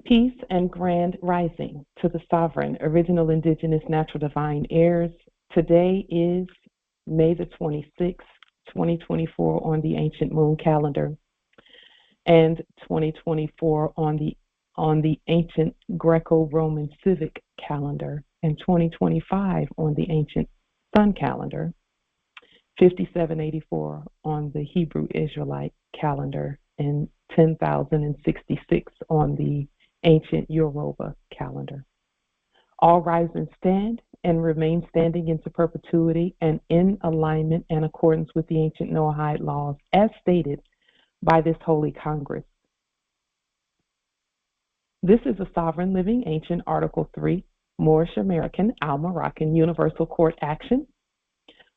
Peace and grand rising to the sovereign, original, indigenous, natural, divine heirs. Today is May the 26th, 2024 on the ancient moon calendar, and 2024 on the ancient Greco-Roman civic calendar, and 2025 on the ancient sun calendar, 5784 on the Hebrew Israelite calendar, and 10,066 on the ancient Yoruba calendar. All rise and stand and remain standing into perpetuity and in alignment and accordance with the ancient Noahide laws as stated by this holy Congress. This is a sovereign living ancient Article 3 Moorish American Al-Moroccan Universal Court action.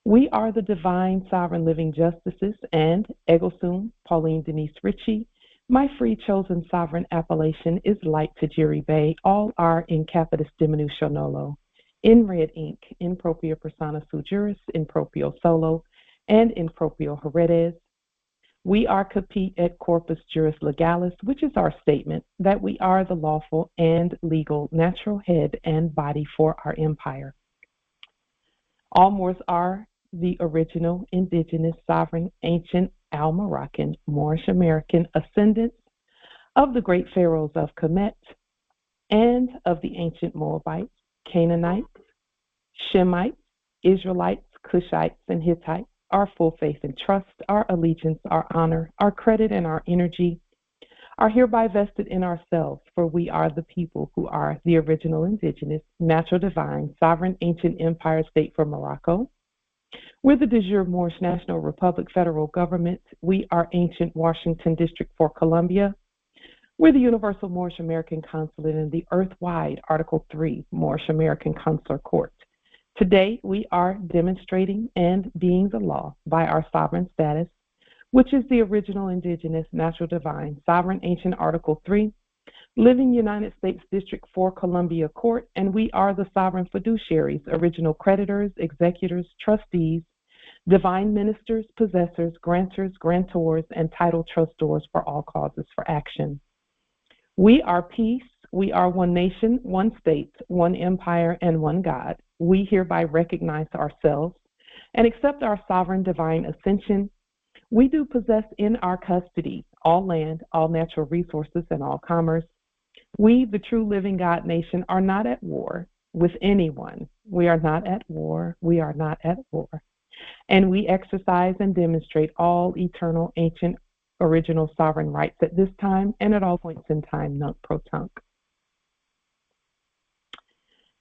We are the divine sovereign living justices and Ego Sum, Pauline Denise Ritchie. My free chosen sovereign appellation is Light Tajiri Bay. All are in capitis diminuto nolo, in red ink, in propria persona sui juris, in proprio solo, and in proprio heredes. We are capite et corpus juris legalis, which is our statement that we are the lawful and legal natural head and body for our empire. All Moors are the original, indigenous, sovereign, ancient, Al-Moroccan, Moorish American ascendants of the great pharaohs of Kemet and of the ancient Moabites, Canaanites, Shemites, Israelites, Cushites, and Hittites. Our full faith and trust, our allegiance, our honor, our credit, and our energy are hereby vested in ourselves, for we are the people who are the original, indigenous, natural, divine, sovereign, ancient empire state for Morocco. We're the de jure Moorish National Republic federal government. We are ancient Washington District for Columbia. We're the Universal Moorish American Consulate and the Earth-wide Article 3 Moorish American Consular Court. Today, we are demonstrating and being the law by our sovereign status, which is the original, indigenous, natural, divine, sovereign, ancient Article 3, living United States District for Columbia Court, and we are the sovereign fiduciaries, original creditors, executors, trustees, divine ministers, possessors, grantors, grantors, and title trustors for all causes for action. We are peace. We are one nation, one state, one empire, and one God. We hereby recognize ourselves and accept our sovereign divine ascension. We do possess in our custody all land, all natural resources, and all commerce. We, the true living God nation, are not at war with anyone. We are not at war. We are not at war. And we exercise and demonstrate all eternal, ancient, original sovereign rights at this time and at all points in time, nunc pro tunc.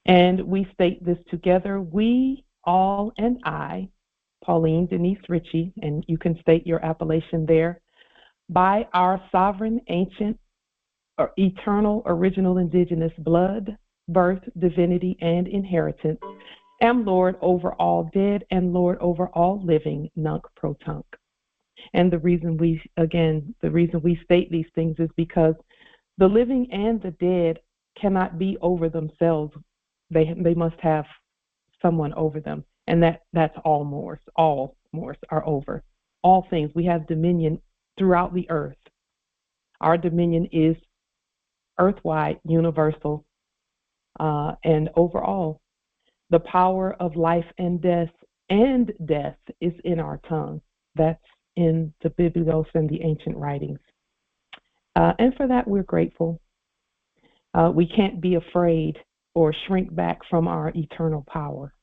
And we state this together, we, all, and I, Pauline Denise Ritchie, and you can state your appellation there, by our sovereign, ancient, or eternal, original, indigenous blood, birth, divinity, and inheritance, am Lord over all dead and Lord over all living, nunc pro tunc. And the reason we state these things is because the living and the dead cannot be over themselves. They must have someone over them, and that's all Moors. All Moors are over all things. We have dominion throughout the earth. Our dominion is earth-wide, universal, and overall. The power of life and death is in our tongue. That's in the Biblos and the ancient writings. And for that, we're grateful. We can't be afraid or shrink back from our eternal power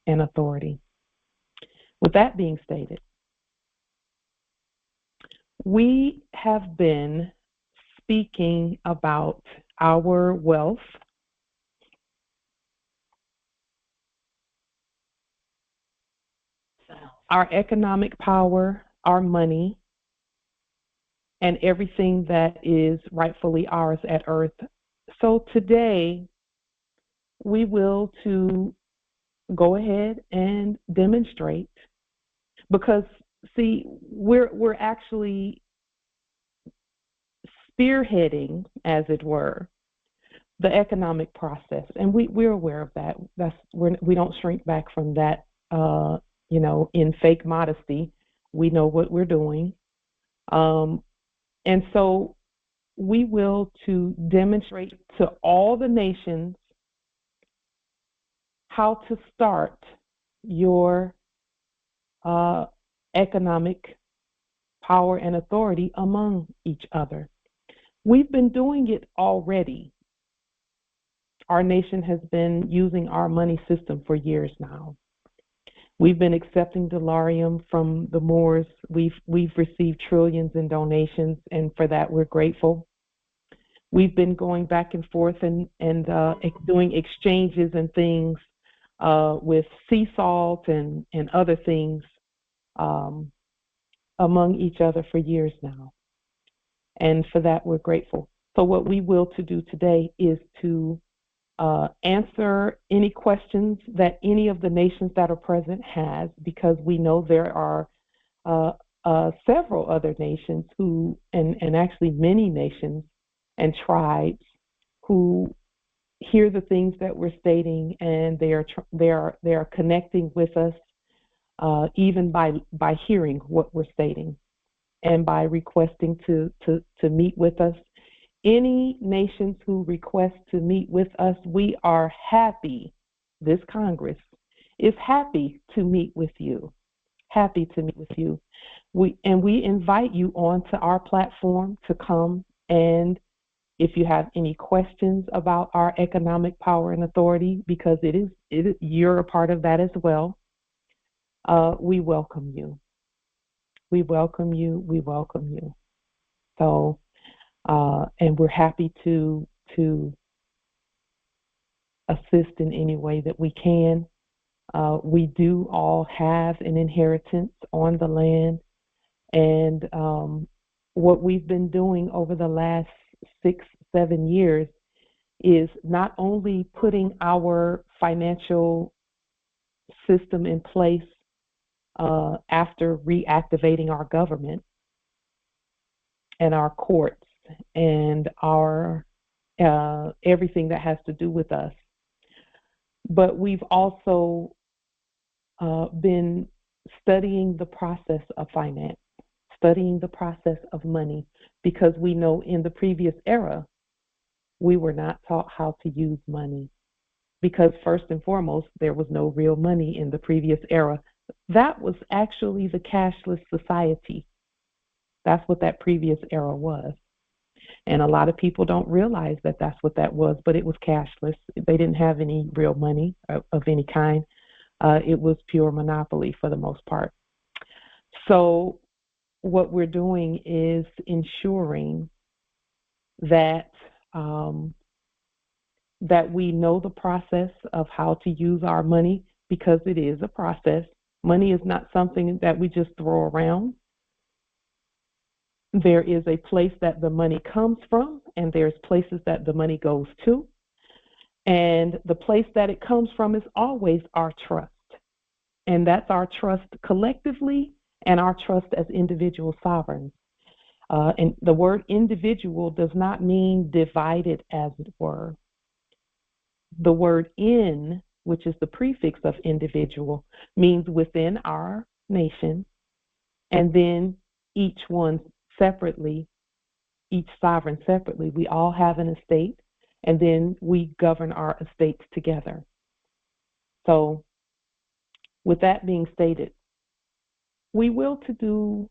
and authority. With that being stated, we have been speaking about our wealth, our economic power, our money, and everything that is rightfully ours at Earth. So today, we will to go ahead and demonstrate, because see, we're actually spearheading, as it were, the economic process, and we're aware of that. We don't shrink back from that, you know, in fake modesty. We know what we're doing. And so we will to demonstrate to all the nations how to start your economic power and authority among each other. We've been doing it already. Our nation has been using our money system for years now. We've been accepting dolarium from the Moors. We've received trillions in donations, and for that we're grateful. We've been going back and forth and doing exchanges and things with sea salt and other things among each other for years now. And for that, we're grateful. So what we will to do today is to answer any questions that any of the nations that are present has, because we know there are several other nations who, and actually many nations and tribes who hear the things that we're stating, and they are connecting with us even by hearing what we're stating and by requesting to meet with us. Any nations who request to meet with us, we are happy. This Congress is happy to meet with you. Happy to meet with you. We invite you onto our platform to come, and if you have any questions about our economic power and authority, because you're a part of that as well, we welcome you. We welcome you. We welcome you. So, and we're happy to assist in any way that we can. We do all have an inheritance on the land, and what we've been doing over the last 6-7 years is not only putting our financial system in place after reactivating our government and our courts and our everything that has to do with us, but we've also been studying the process of finance, studying the process of money, because we know in the previous era we were not taught how to use money, because first and foremost there was no real money in the previous era. That was actually the cashless society. That's what that previous era was. And a lot of people don't realize that that's what that was, but it was cashless. They didn't have any real money of any kind. It was pure monopoly for the most part. So what we're doing is ensuring that that we know the process of how to use our money, because it is a process. Money is not something that we just throw around. There is a place that the money comes from, and there's places that the money goes to. And the place that it comes from is always our trust. And that's our trust collectively and our trust as individual sovereigns. And the word individual does not mean divided, as it were. The word in, which is the prefix of individual, means within our nation, and then each one separately, each sovereign separately. We all have an estate, and then we govern our estates together. So with that being stated, we will to do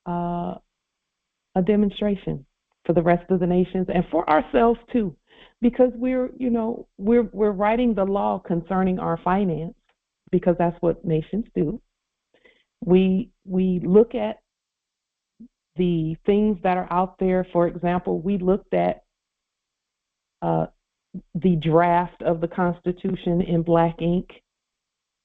a demonstration for the rest of the nations and for ourselves too, because we're writing the law concerning our finance, because that's what nations do. We look at the things that are out there. For example, we looked at the draft of the Constitution in black ink,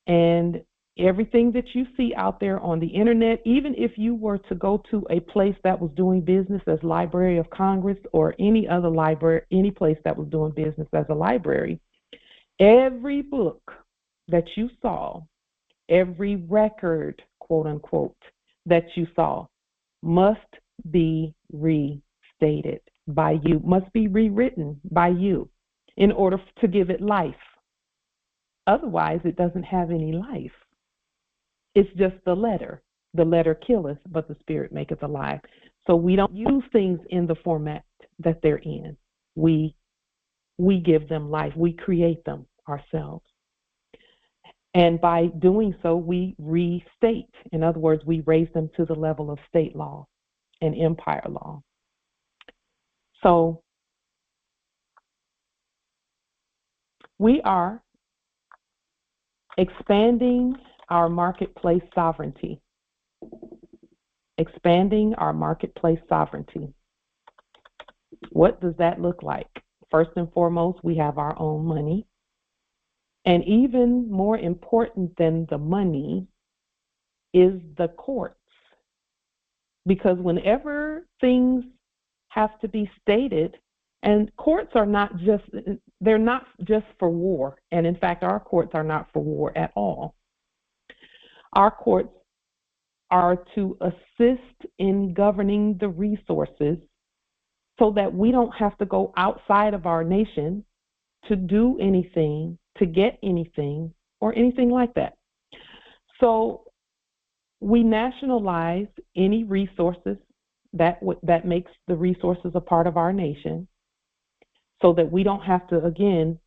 and everything that you see out there on the internet, even if you were to go to a place that was doing business as Library of Congress or any other library, any place that was doing business as a library, every book that you saw, every record, quote unquote, that you saw must be restated by you, must be rewritten by you in order to give it life. Otherwise, it doesn't have any life. It's just the letter. The letter killeth, but the spirit maketh alive. So we don't use things in the format that they're in. We give them life. We create them ourselves. And by doing so, we restate. In other words, we raise them to the level of state law and empire law. So we are expanding our marketplace sovereignty. Expanding our marketplace sovereignty. What does that look like? First and foremost, we have our own money. And even more important than the money is the courts. Because whenever things have to be stated, and courts are not just, they're not just for war. And in fact, our courts are not for war at all. Our courts are to assist in governing the resources so that we don't have to go outside of our nation to do anything, to get anything, or anything like that. So we nationalize any resources that makes the resources a part of our nation so that we don't have to, again,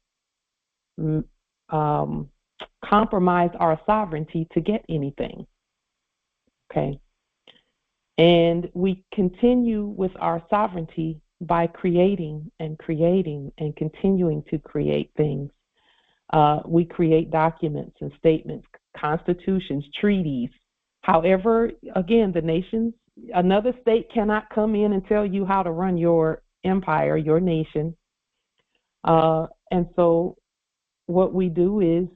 compromise our sovereignty to get anything. Okay. And we continue with our sovereignty by creating and creating and continuing to create things. We create documents and statements, constitutions, treaties. However, again, the nations, another state cannot come in and tell you how to run your empire, your nation. And so what we do is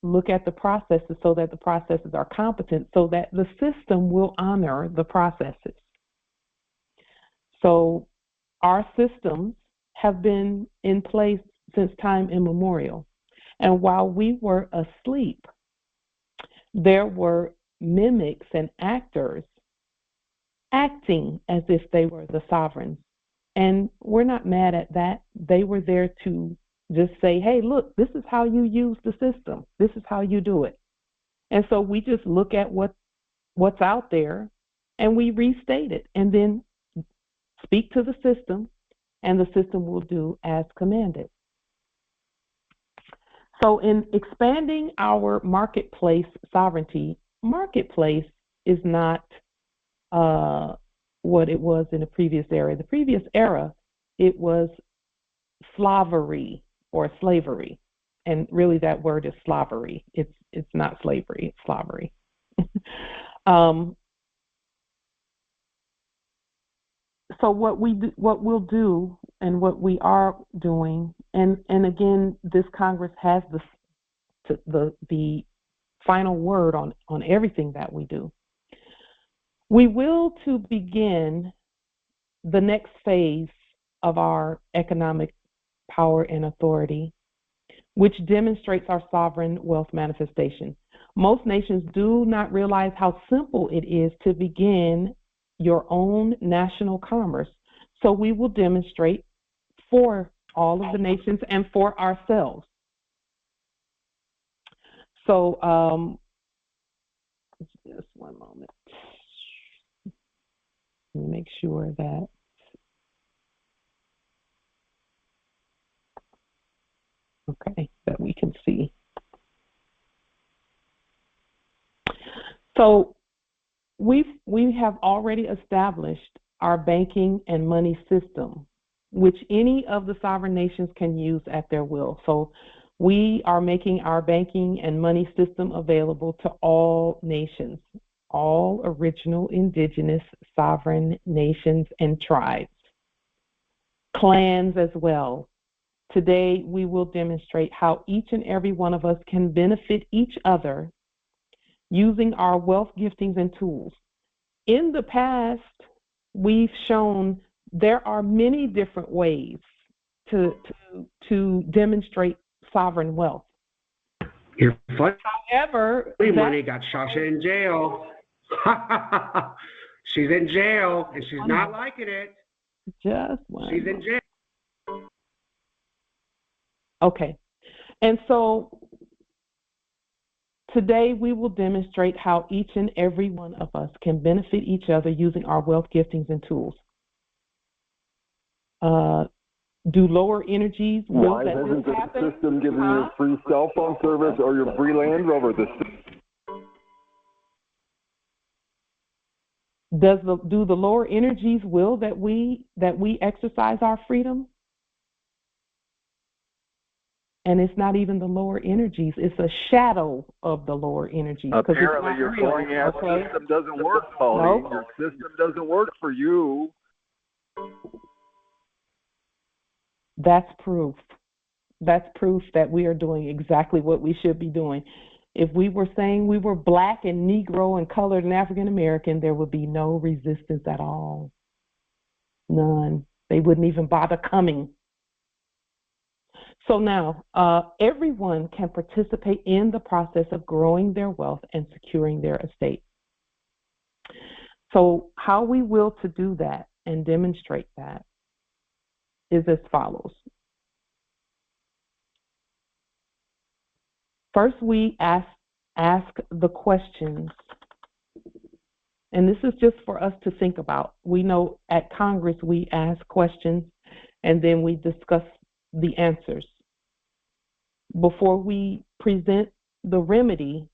look at the processes so that the processes are competent, so that the system will honor the processes. So our systems have been in place since time immemorial. And while we were asleep, there were mimics and actors acting as if they were the sovereigns. And we're not mad at that. They were there to just say, hey, look, this is how you use the system. This is how you do it. And so we just look at what's out there and we restate it and then speak to the system, and the system will do as commanded. So in expanding our marketplace sovereignty, marketplace is not what it was in the previous era. The previous era, it was slavery or slavery. And really that word is slavery. It's not slavery, it's slavery. So what we'll do and what we are doing, and again, this Congress has the final word on everything that we do. We will, to begin the next phase of our economic power and authority, which demonstrates our sovereign wealth manifestation. Most nations do not realize how simple it is to begin your own national commerce. So we will demonstrate for all of the nations and for ourselves. So just one moment. Make sure that that we can see. So we have already established our banking and money system, which any of the sovereign nations can use at their will. So we are making our banking and money system available to all nations, all original, indigenous, sovereign nations and tribes, clans as well. Today, we will demonstrate how each and every one of us can benefit each other using our wealth giftings and tools. In the past, we've shown there are many different ways to demonstrate sovereign wealth. You're funny. However, money got Shasha in jail. She's in jail and she's not liking it. Just one. She's in jail. Okay. And so today we will demonstrate how each and every one of us can benefit each other using our wealth giftings and tools. Uh, do lower energies will Why that isn't this the happen? system giving you free cell phone service or your free Land Rover? Do the lower energies will that we exercise our freedom? And it's not even the lower energies; it's a shadow of the lower energies. Apparently, your phone system doesn't work, Pauline. No. Your system doesn't work for you. That's proof. That's proof that we are doing exactly what we should be doing. If we were saying we were black and Negro and colored and African American, there would be no resistance at all. None. They wouldn't even bother coming. So now, everyone can participate in the process of growing their wealth and securing their estate. So how we will to do that and demonstrate that is as follows. First, we ask the questions, and this is just for us to think about. We know at Congress we ask questions, and then we discuss the answers. Before we present the remedy,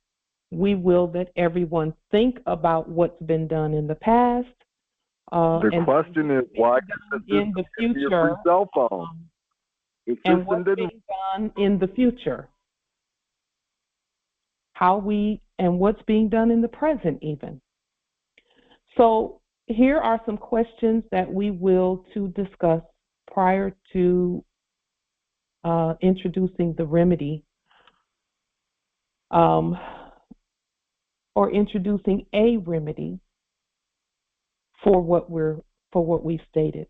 we will that everyone think about what's been done in the past. The question is, why in the future, cell phone? And what's being done in the future. What's being done in the present even. So here are some questions that we will to discuss prior to introducing the remedy, or introducing a remedy for what we've stated.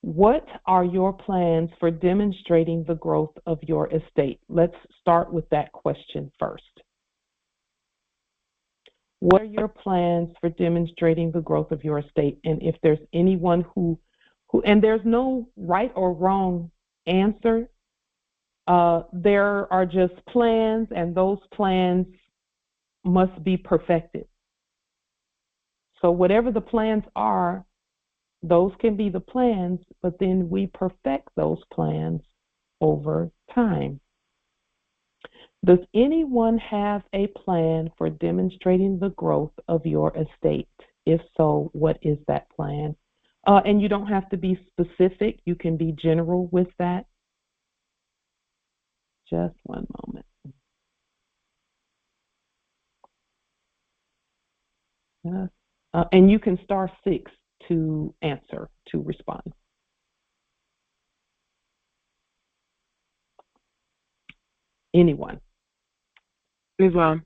What are your plans for demonstrating the growth of your estate? Let's start with that question first. What are your plans for demonstrating the growth of your estate? And if there's anyone who and there's no right or wrong answer, there are just plans, and those plans must be perfected. So whatever the plans are, those can be the plans, but then we perfect those plans over time. Does anyone have a plan for demonstrating the growth of your estate? If so, what is that plan? And you don't have to be specific. You can be general with that. Just one moment. And you can star 6 to answer, to respond. Anyone? Islam,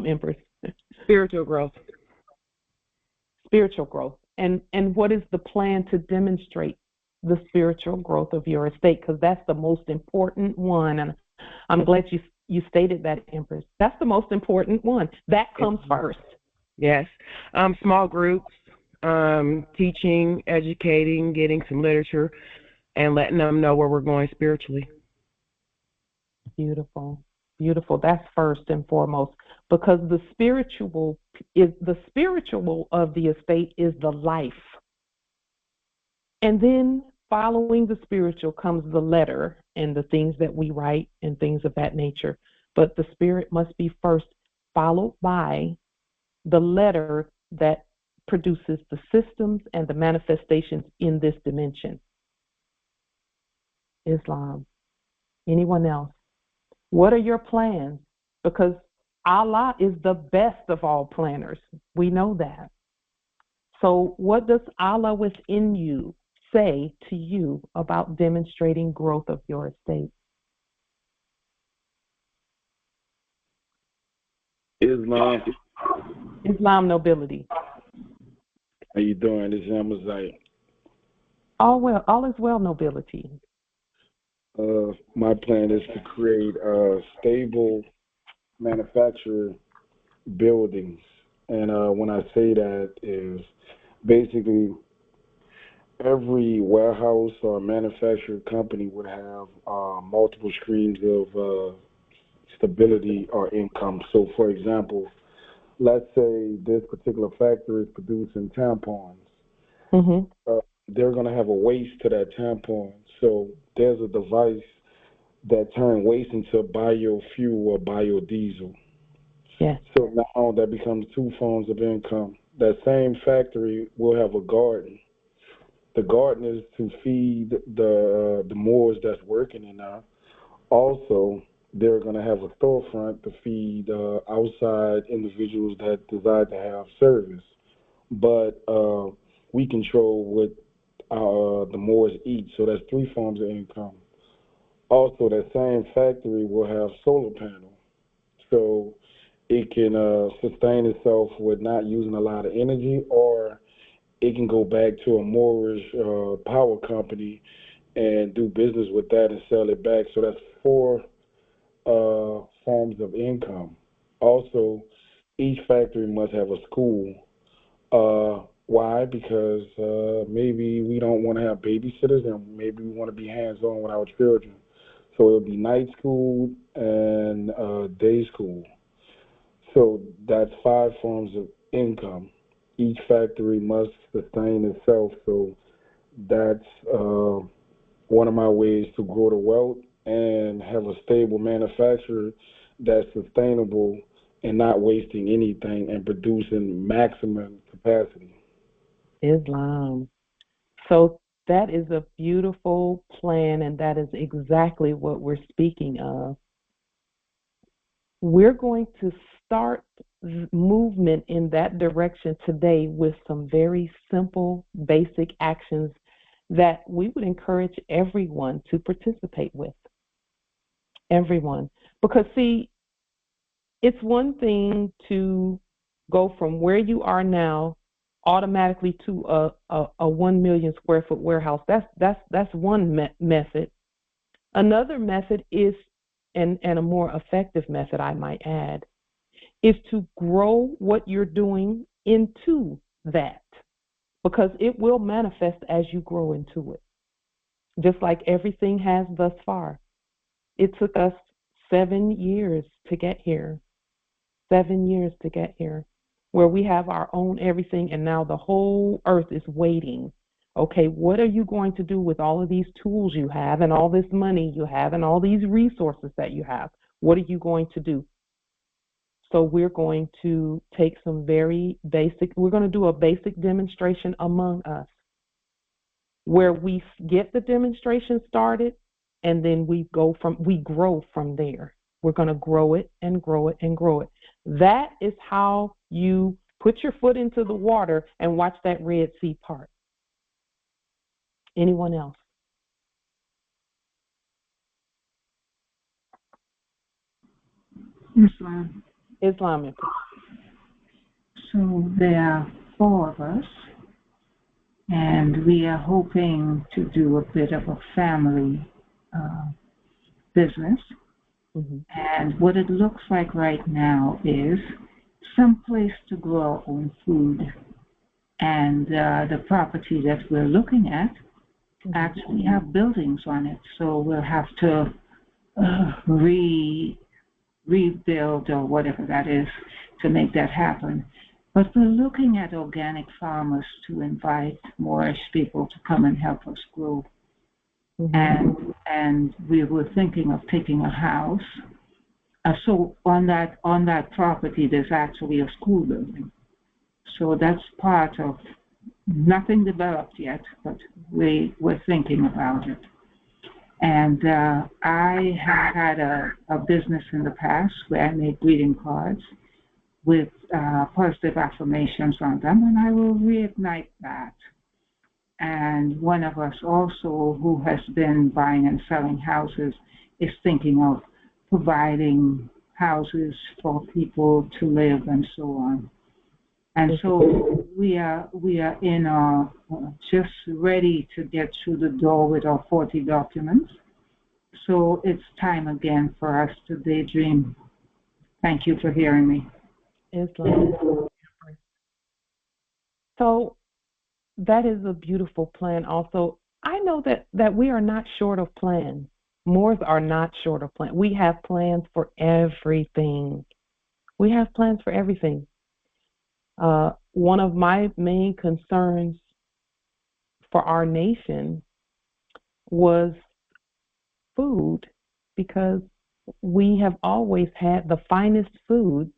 Empress. spiritual growth. Spiritual growth. And what is the plan to demonstrate the spiritual growth of your estate? Because that's the most important one. And I'm glad you stated that, Empress. That's the most important one. That comes first. Yes. Small groups, teaching, educating, getting some literature, and letting them know where we're going spiritually. Beautiful. Beautiful. That's first and foremost, because the spiritual of the estate is the life. And then following the spiritual comes the letter and the things that we write and things of that nature. But the spirit must be first, followed by the letter that produces the systems and the manifestations in this dimension. Islam. Anyone else? What are your plans? Because Allah is the best of all planners. We know that. So what does Allah within you say to you about demonstrating growth of your estate? Islam nobility. How you doing? This is Amazite. All is well, nobility. My plan is to create stable manufacturer buildings. And when I say that is basically every warehouse or manufacturing company would have multiple streams of stability or income. So, for example, let's say this particular factory is producing tampons. Mm-hmm. they're going to have a waste to that tampon. So there's a device that turns waste into biofuel or biodiesel. Yes. So now that becomes two forms of income. That same factory will have a garden. The garden is to feed the Moors that's working in there. Also, they're going to have a storefront to feed outside individuals that desire to have service. But we control what the Moors eat. So that's three forms of income. Also, that same factory will have solar panels. So it can sustain itself with not using a lot of energy, or it can go back to a Moorish power company and do business with that and sell it back. So that's four forms of income. Also, each factory must have a school. Why? Because maybe we don't want to have babysitters and maybe we want to be hands-on with our children. So it'll be night school and day school. So that's five forms of income. Each factory must sustain itself. So that's one of my ways to grow the wealth and have a stable manufacturer that's sustainable and not wasting anything and producing maximum capacity. Islam. So that is a beautiful plan, and that is exactly what we're speaking of. We're going to start movement in that direction today with some very simple, basic actions that we would encourage everyone to participate with. Everyone. Because, see, it's one thing to go from where you are now automatically to a 1 million square foot warehouse. That's one method. Another method is, and a more effective method, I might add, is to grow what you're doing into that, because it will manifest as you grow into it, just like everything has thus far. It took us 7 years to get here. 7 years to get here, where we have our own everything, and now the whole earth is waiting. Okay, what are you going to do with all of these tools you have and all this money you have and all these resources that you have? What are you going to do? So we're going to take some very basic, we're going to do a basic demonstration among us, where we get the demonstration started, and then we grow from there. We're going to grow it and grow it and grow it. That is how you put your foot into the water and watch that Red Sea part. Anyone else? Islam. Islamic. So there are four of us, and we are hoping to do a bit of a family business. Mm-hmm. And what it looks like right now is some place to grow our own food. And the property that we're looking at actually have buildings on it. So we'll have to rebuild or whatever that is to make that happen. But we're looking at organic farmers to invite Moorish people to come and help us grow. Mm-hmm. And we were thinking of taking a house. So on that property, there's actually a school building. So that's part of, nothing developed yet, but we're thinking about it. And I have had a business in the past where I made greeting cards with positive affirmations on them, and I will reignite that. And one of us also, who has been buying and selling houses, is thinking of providing houses for people to live and so on. And so we are in just ready to get through the door with our 40 documents. So it's time again for us to daydream. Thank you for hearing me. Islam. So that is a beautiful plan. Also, I know that we are not short of plans. Moors are not short of plans. We have plans for everything. We have plans for everything. One of my main concerns for our nation was food, because we have always had the finest foods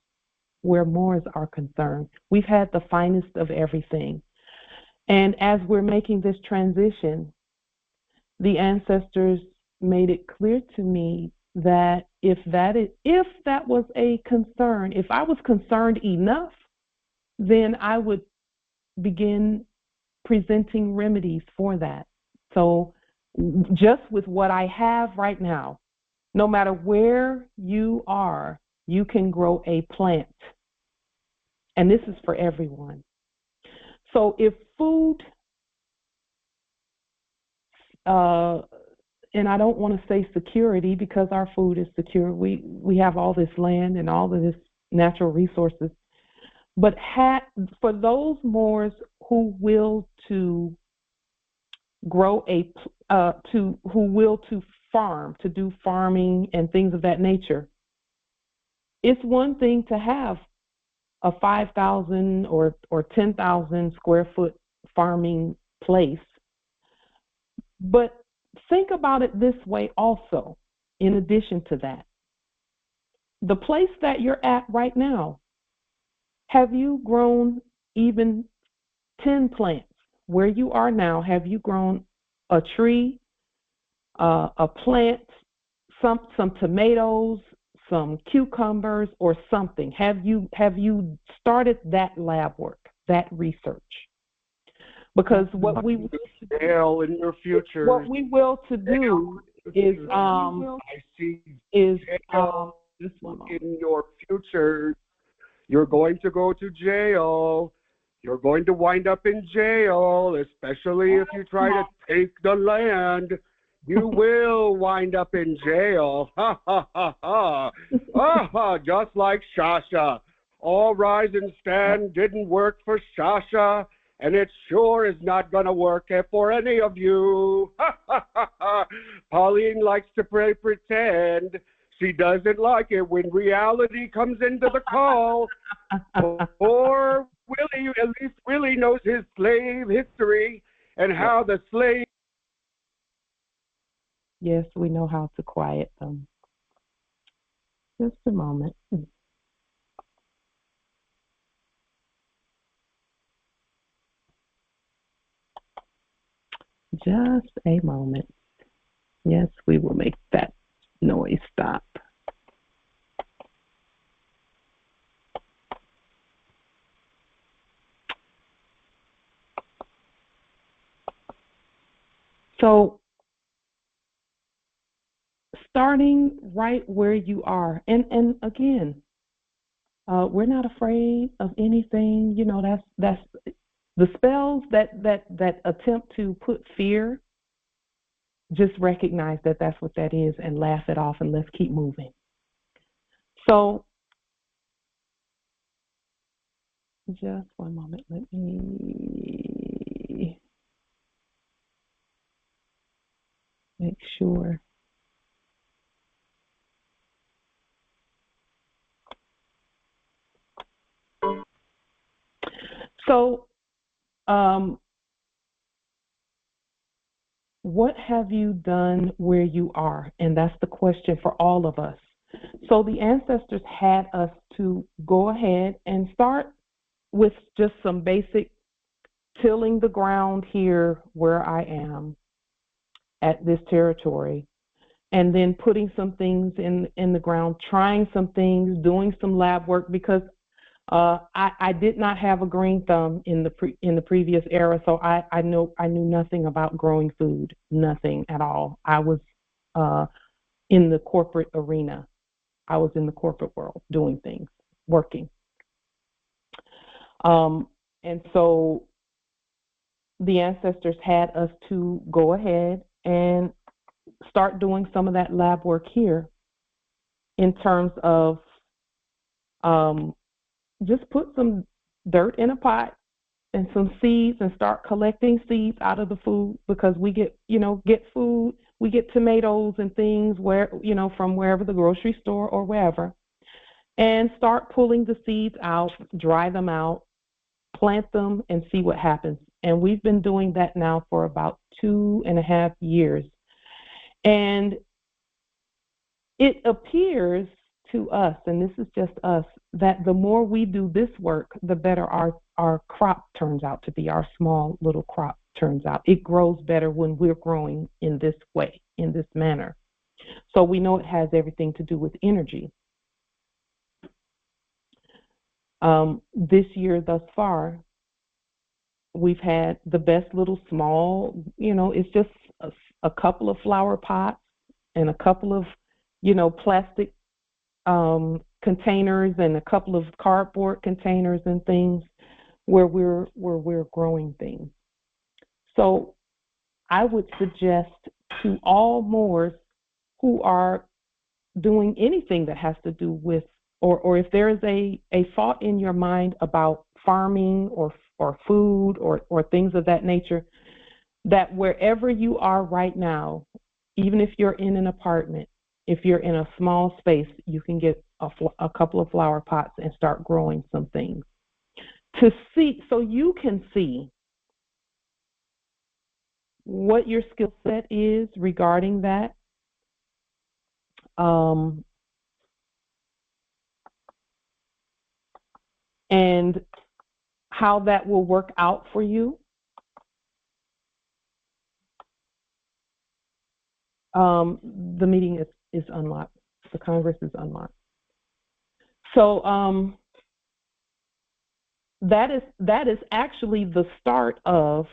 where Moors are concerned. We've had the finest of everything. And as we're making this transition, the ancestors made it clear to me that if that was a concern, if I was concerned enough, then I would begin presenting remedies for that. So just with what I have right now, no matter where you are, you can grow a plant. And this is for everyone. So if food, and I don't want to say security because our food is secure. We have all this land and all of this natural resources. But for those Moors who will to grow who will to farm, to do farming and things of that nature, it's one thing to have a 5,000 or 10,000 square foot farming place. But think about it this way also, in addition to that. The place that you're at right now, have you grown even 10 plants? Where you are now, have you grown a tree, a plant, some tomatoes, some cucumbers, or something? Have you started that lab work, that research? Because what we will in your future. what we will to do is I see this one in your future. You're going to go to jail. You're going to wind up in jail, especially if you try to take the land. You will wind up in jail. Ha, ha, ha, ha. Ha, ha, just like Shasha. All rise and stand didn't work for Shasha, and it sure is not going to work for any of you. Ha, ha, ha, ha. Pauline likes to pretend. She doesn't like it when reality comes into the call. Or Willie, at least Willie knows his slave history and how the slave. Yes, we know how to quiet them. Just a moment. Just a moment. Yes, we will make that noise stop. So, starting right where you are, and again, we're not afraid of anything. You know, that's the spells that attempt to put fear. Just recognize that that's what that is and laugh it off, and let's keep moving. So, just one moment. Let me make sure. So, what have you done where you are? And that's the question for all of us. So the ancestors had us to go ahead and start with just some basic tilling the ground here where I am at this territory, and then putting some things in the ground, trying some things, doing some lab work, because I did not have a green thumb in the previous era, so I knew nothing about growing food, nothing at all. I was in the corporate arena. I was in the corporate world doing things, working. And so the ancestors had us to go ahead and start doing some of that lab work here in terms of just put some dirt in a pot and some seeds and start collecting seeds out of the food, because we get food, we get tomatoes and things from wherever, the grocery store or wherever, and start pulling the seeds out, dry them out, plant them, and see what happens. And we've been doing that now for about 2.5 years. And it appears to us, and this is just us, that the more we do this work, the better our crop turns out to be, our small little crop turns out. It grows better when we're growing in this way, in this manner. So we know it has everything to do with energy. This year thus far, we've had the best little small, it's just a couple of flower pots and a couple of, plastic containers and a couple of cardboard containers and things where we're growing things. So I would suggest to all Moors who are doing anything that has to do with, or if there is a thought in your mind about farming or food or things of that nature, that wherever you are right now, even if you're in an apartment, if you're in a small space, you can get a couple of flower pots and start growing some things to see, so you can see what your skill set is regarding that. And how that will work out for you. The meeting is unlocked. The Congress is unlocked. So that is actually the start of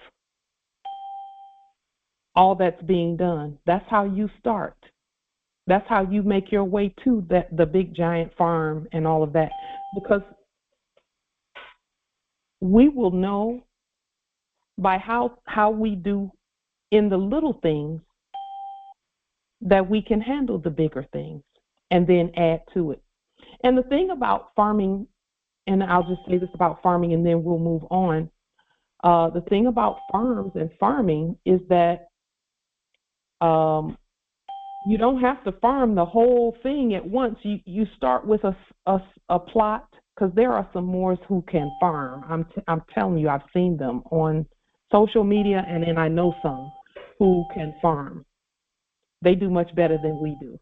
all that's being done. That's how you start. That's how you make your way to the big giant farm and all of that, because we will know by how we do in the little things that we can handle the bigger things and then add to it. And the thing about farming, and I'll just say this about farming and then we'll move on. The thing about farms and farming is that you don't have to farm the whole thing at once. You start with a plot, because there are some Moors who can farm. I'm telling you, I've seen them on social media, and then I know some who can farm. They do much better than we do.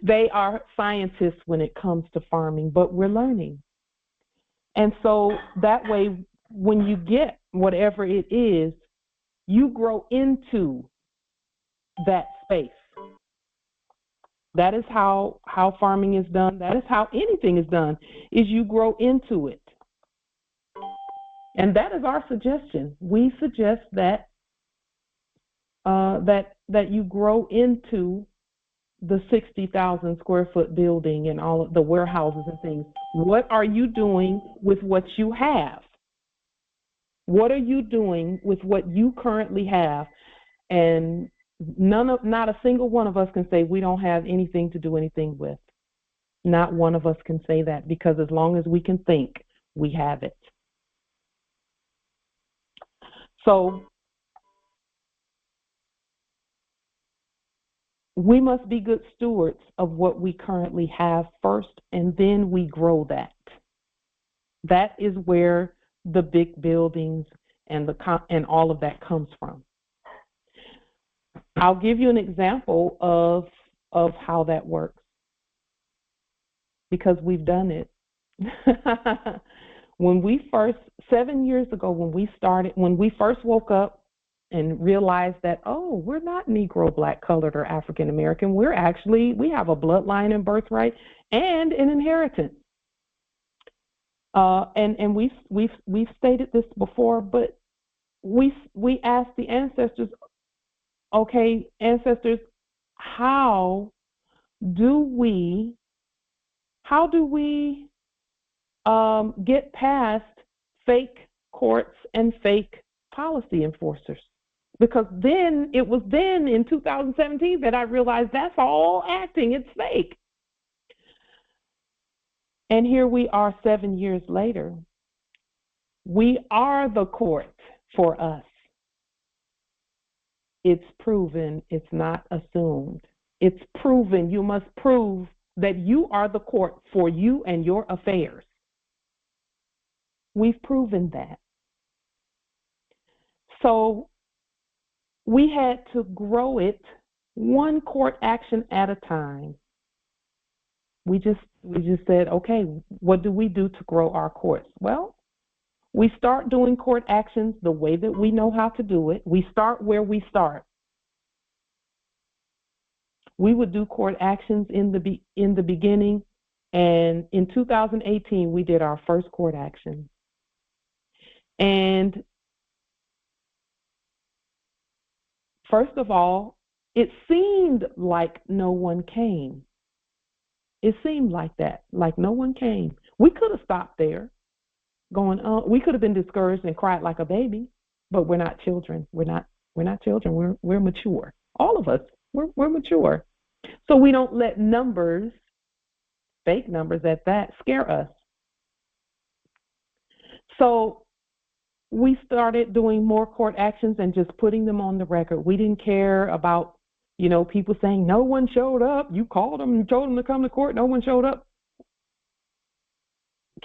They are scientists when it comes to farming, but we're learning. And so that way, when you get whatever it is, you grow into that space. That is how farming is done. That is how anything is done, is you grow into it. And that is our suggestion. We suggest that that you grow into the 60,000 square foot building and all of the warehouses and things. What are you doing with what you have? What are you doing with what you currently have? And not a single one of us can say we don't have anything to do anything with. Not one of us can say that, because as long as we can think, we have it. So we must be good stewards of what we currently have first, and then we grow that. That is where the big buildings and all of that comes from. I'll give you an example of how that works, because we've done it. When we first, 7 years ago, when we first woke up and realized that, oh, we're not Negro, Black, colored, or African American. We have a bloodline and birthright and an inheritance. And we've stated this before, but we asked the ancestors, okay, ancestors, how do we get past fake courts and fake policy enforcers? Because it was in 2017 that I realized that's all acting, it's fake. And here we are 7 years later. We are the court for us. It's proven, it's not assumed. It's proven. You must prove that you are the court for you and your affairs. We've proven that. So we had to grow it one court action at a time. We just said, okay, what do we do to grow our courts? Well, we start doing court actions the way that we know how to do it. We start where we start. We would do court actions in the beginning, and in 2018 we did our first court action. And first of all, it seemed like no one came. It seemed like that, like no one came. We could have stopped there, going on. We could have been discouraged and cried like a baby, but we're not children. We're not children. We're mature. All of us, we're mature. So we don't let numbers, fake numbers at that, scare us. So we started doing more court actions and just putting them on the record. We didn't care about, people saying no one showed up. You called them and told them to come to court. No one showed up.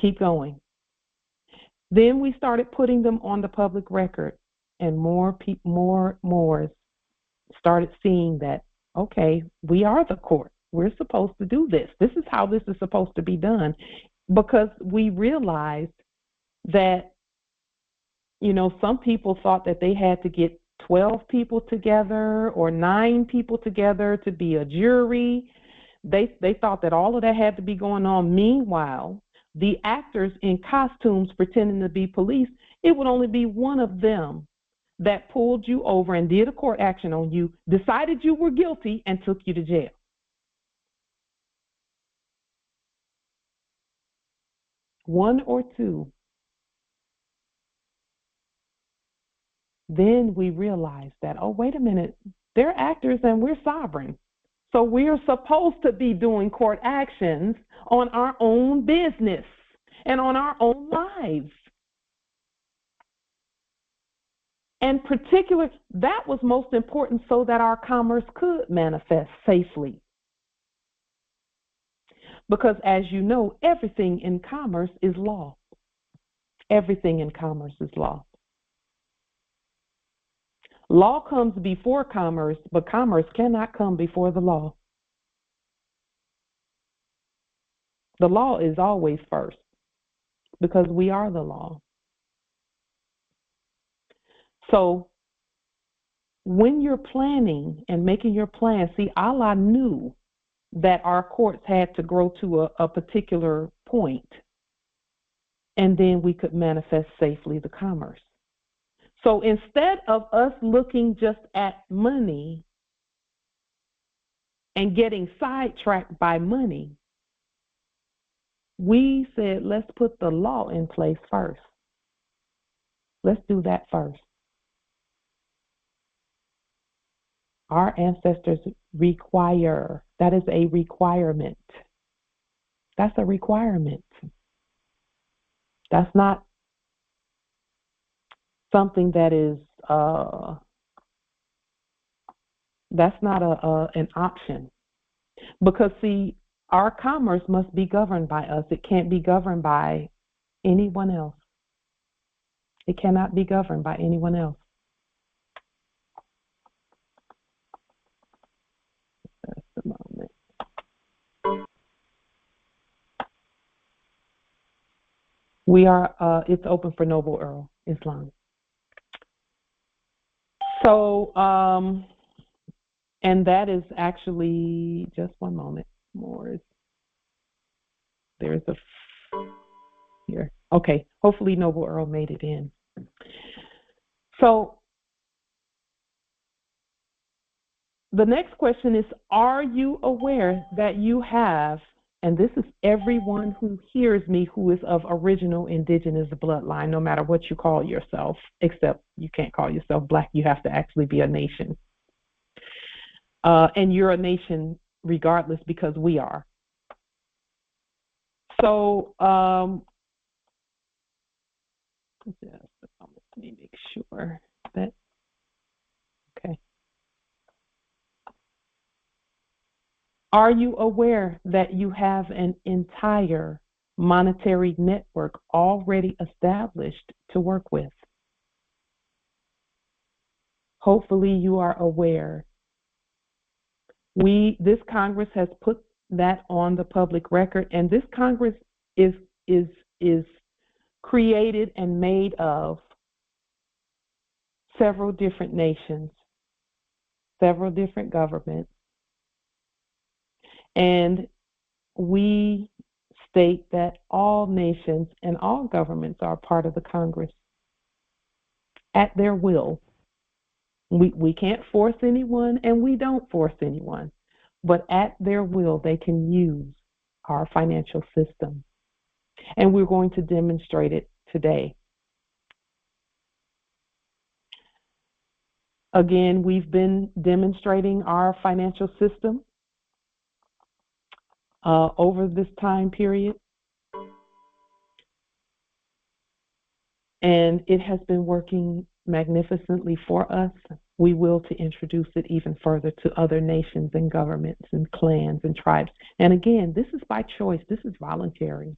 Keep going. Then we started putting them on the public record, and more started seeing that, okay, we are the court. We're supposed to do this. This is how this is supposed to be done, because we realized that, some people thought that they had to get 12 people together or 9 people together to be a jury. They thought that all of that had to be going on. Meanwhile, the actors in costumes pretending to be police, it would only be one of them that pulled you over and did a court action on you, decided you were guilty, and took you to jail. One or two. Then we realized that, oh, wait a minute, they're actors and we're sovereign. So we're supposed to be doing court actions on our own business and on our own lives. And particular, that was most important so that our commerce could manifest safely. Because as you know, everything in commerce is law. Everything in commerce is law. Law comes before commerce, but commerce cannot come before the law. The law is always first, because we are the law. So when you're planning and making your plan, see, Allah knew that our courts had to grow to a particular point, and then we could manifest safely the commerce. So instead of us looking just at money and getting sidetracked by money, we said, let's put the law in place first. Let's do that first. Our ancestors require, that is a requirement. That's a requirement. That's not something that is, that's not an option. Because, see, our commerce must be governed by us. It can't be governed by anyone else. It cannot be governed by anyone else. Just a moment. We are, it's open for Noble Earl Islam. So, and that is actually, just one moment more. There's a, here. Okay, hopefully Noble Earl made it in. So, the next question is, are you aware that you have, and this is everyone who hears me who is of original indigenous bloodline, no matter what you call yourself, except you can't call yourself Black, you have to actually be a nation. And you're a nation regardless, because we are. So, let me make sure that, okay. Are you aware that you have an entire monetary network already established to work with? Hopefully you are aware. This Congress has put that on the public record, and this Congress is created and made of several different nations, several different governments, and we state that all nations and all governments are part of the Congress at their will. We can't force anyone, and we don't force anyone, but at their will, they can use our financial system. And we're going to demonstrate it today. Again, we've been demonstrating our financial system over this time period, and it has been working magnificently for us. We will to introduce it even further to other nations and governments and clans and tribes. And again, this is by choice. This is voluntary.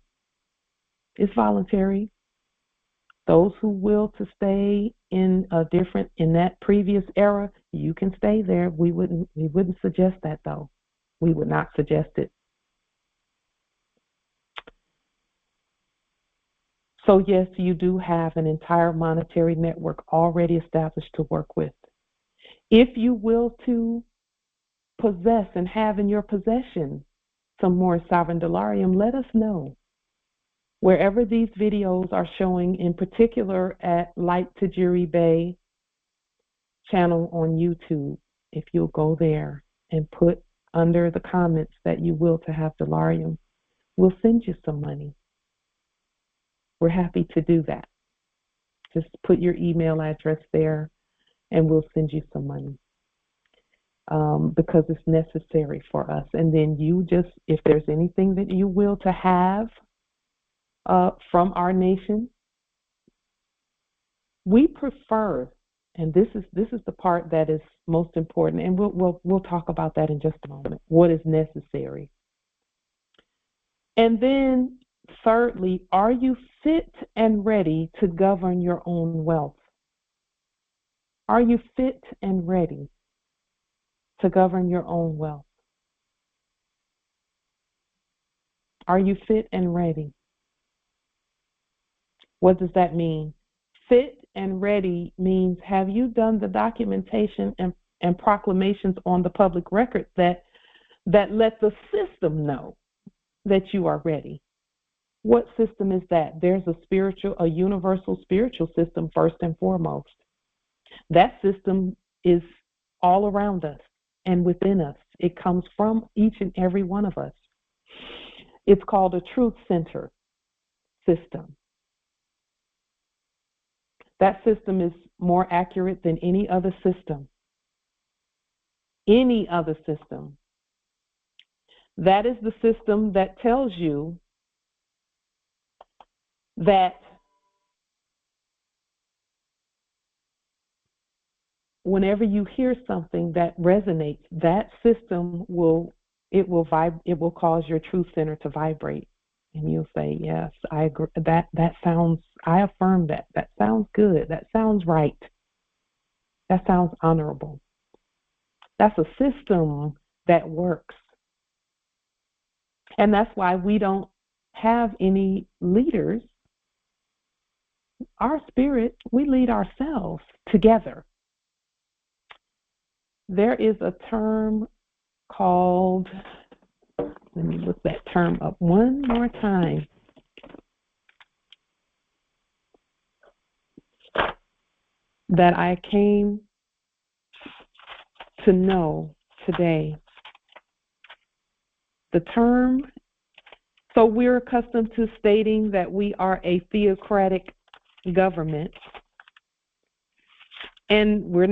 It's voluntary. Those who will to stay in that previous era, you can stay there. We wouldn't suggest that, though. We would not suggest it. So yes, you do have an entire monetary network already established to work with. If you will to possess and have in your possession some more sovereign dollarium, let us know. Wherever these videos are showing, in particular at Light Tajiri Bay channel on YouTube, if you'll go there and put under the comments that you will to have dollarium, we'll send you some money. We're happy to do that. Just put your email address there and we'll send you some money because it's necessary for us. And then if there's anything that you will to have from our nation, we prefer, and this is the part that is most important, and we'll talk about that in just a moment, what is necessary. And then thirdly, are you fit and ready to govern your own wealth? Are you fit and ready to govern your own wealth? Are you fit and ready? What does that mean? Fit and ready means, have you done the documentation and proclamations on the public record that let the system know that you are ready? What system is that? There's a universal spiritual system first and foremost. That system is all around us and within us. It comes from each and every one of us. It's called a truth center system. That system is more accurate than any other system. Any other system. That is the system that tells you that whenever you hear something that resonates, that system will cause your truth center to vibrate. And you'll say, yes, I agree. I affirm that. That sounds good. That sounds right. That sounds honorable. That's a system that works. And that's why we don't have any leaders. Our spirit, we lead ourselves together. There is a term called, let me look that term up one more time. That I came to know today. The term, so we're accustomed to stating that we are a theocratic government, and we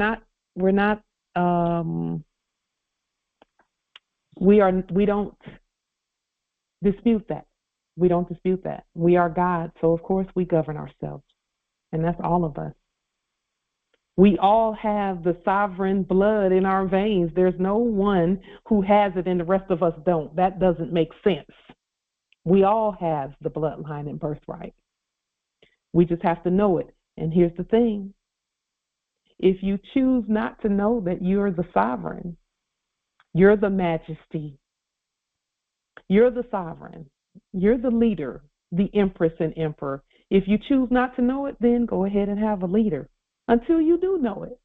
don't dispute that. We don't dispute that. We are God, so of course we govern ourselves, and that's all of us. We all have the sovereign blood in our veins. There's no one who has it and the rest of us don't. That doesn't make sense. We all have the bloodline and birthright. We just have to know it. And here's the thing. If you choose not to know that you're the sovereign, you're the majesty, you're the sovereign, you're the leader, the empress and emperor. If you choose not to know it, then go ahead and have a leader until you do know it.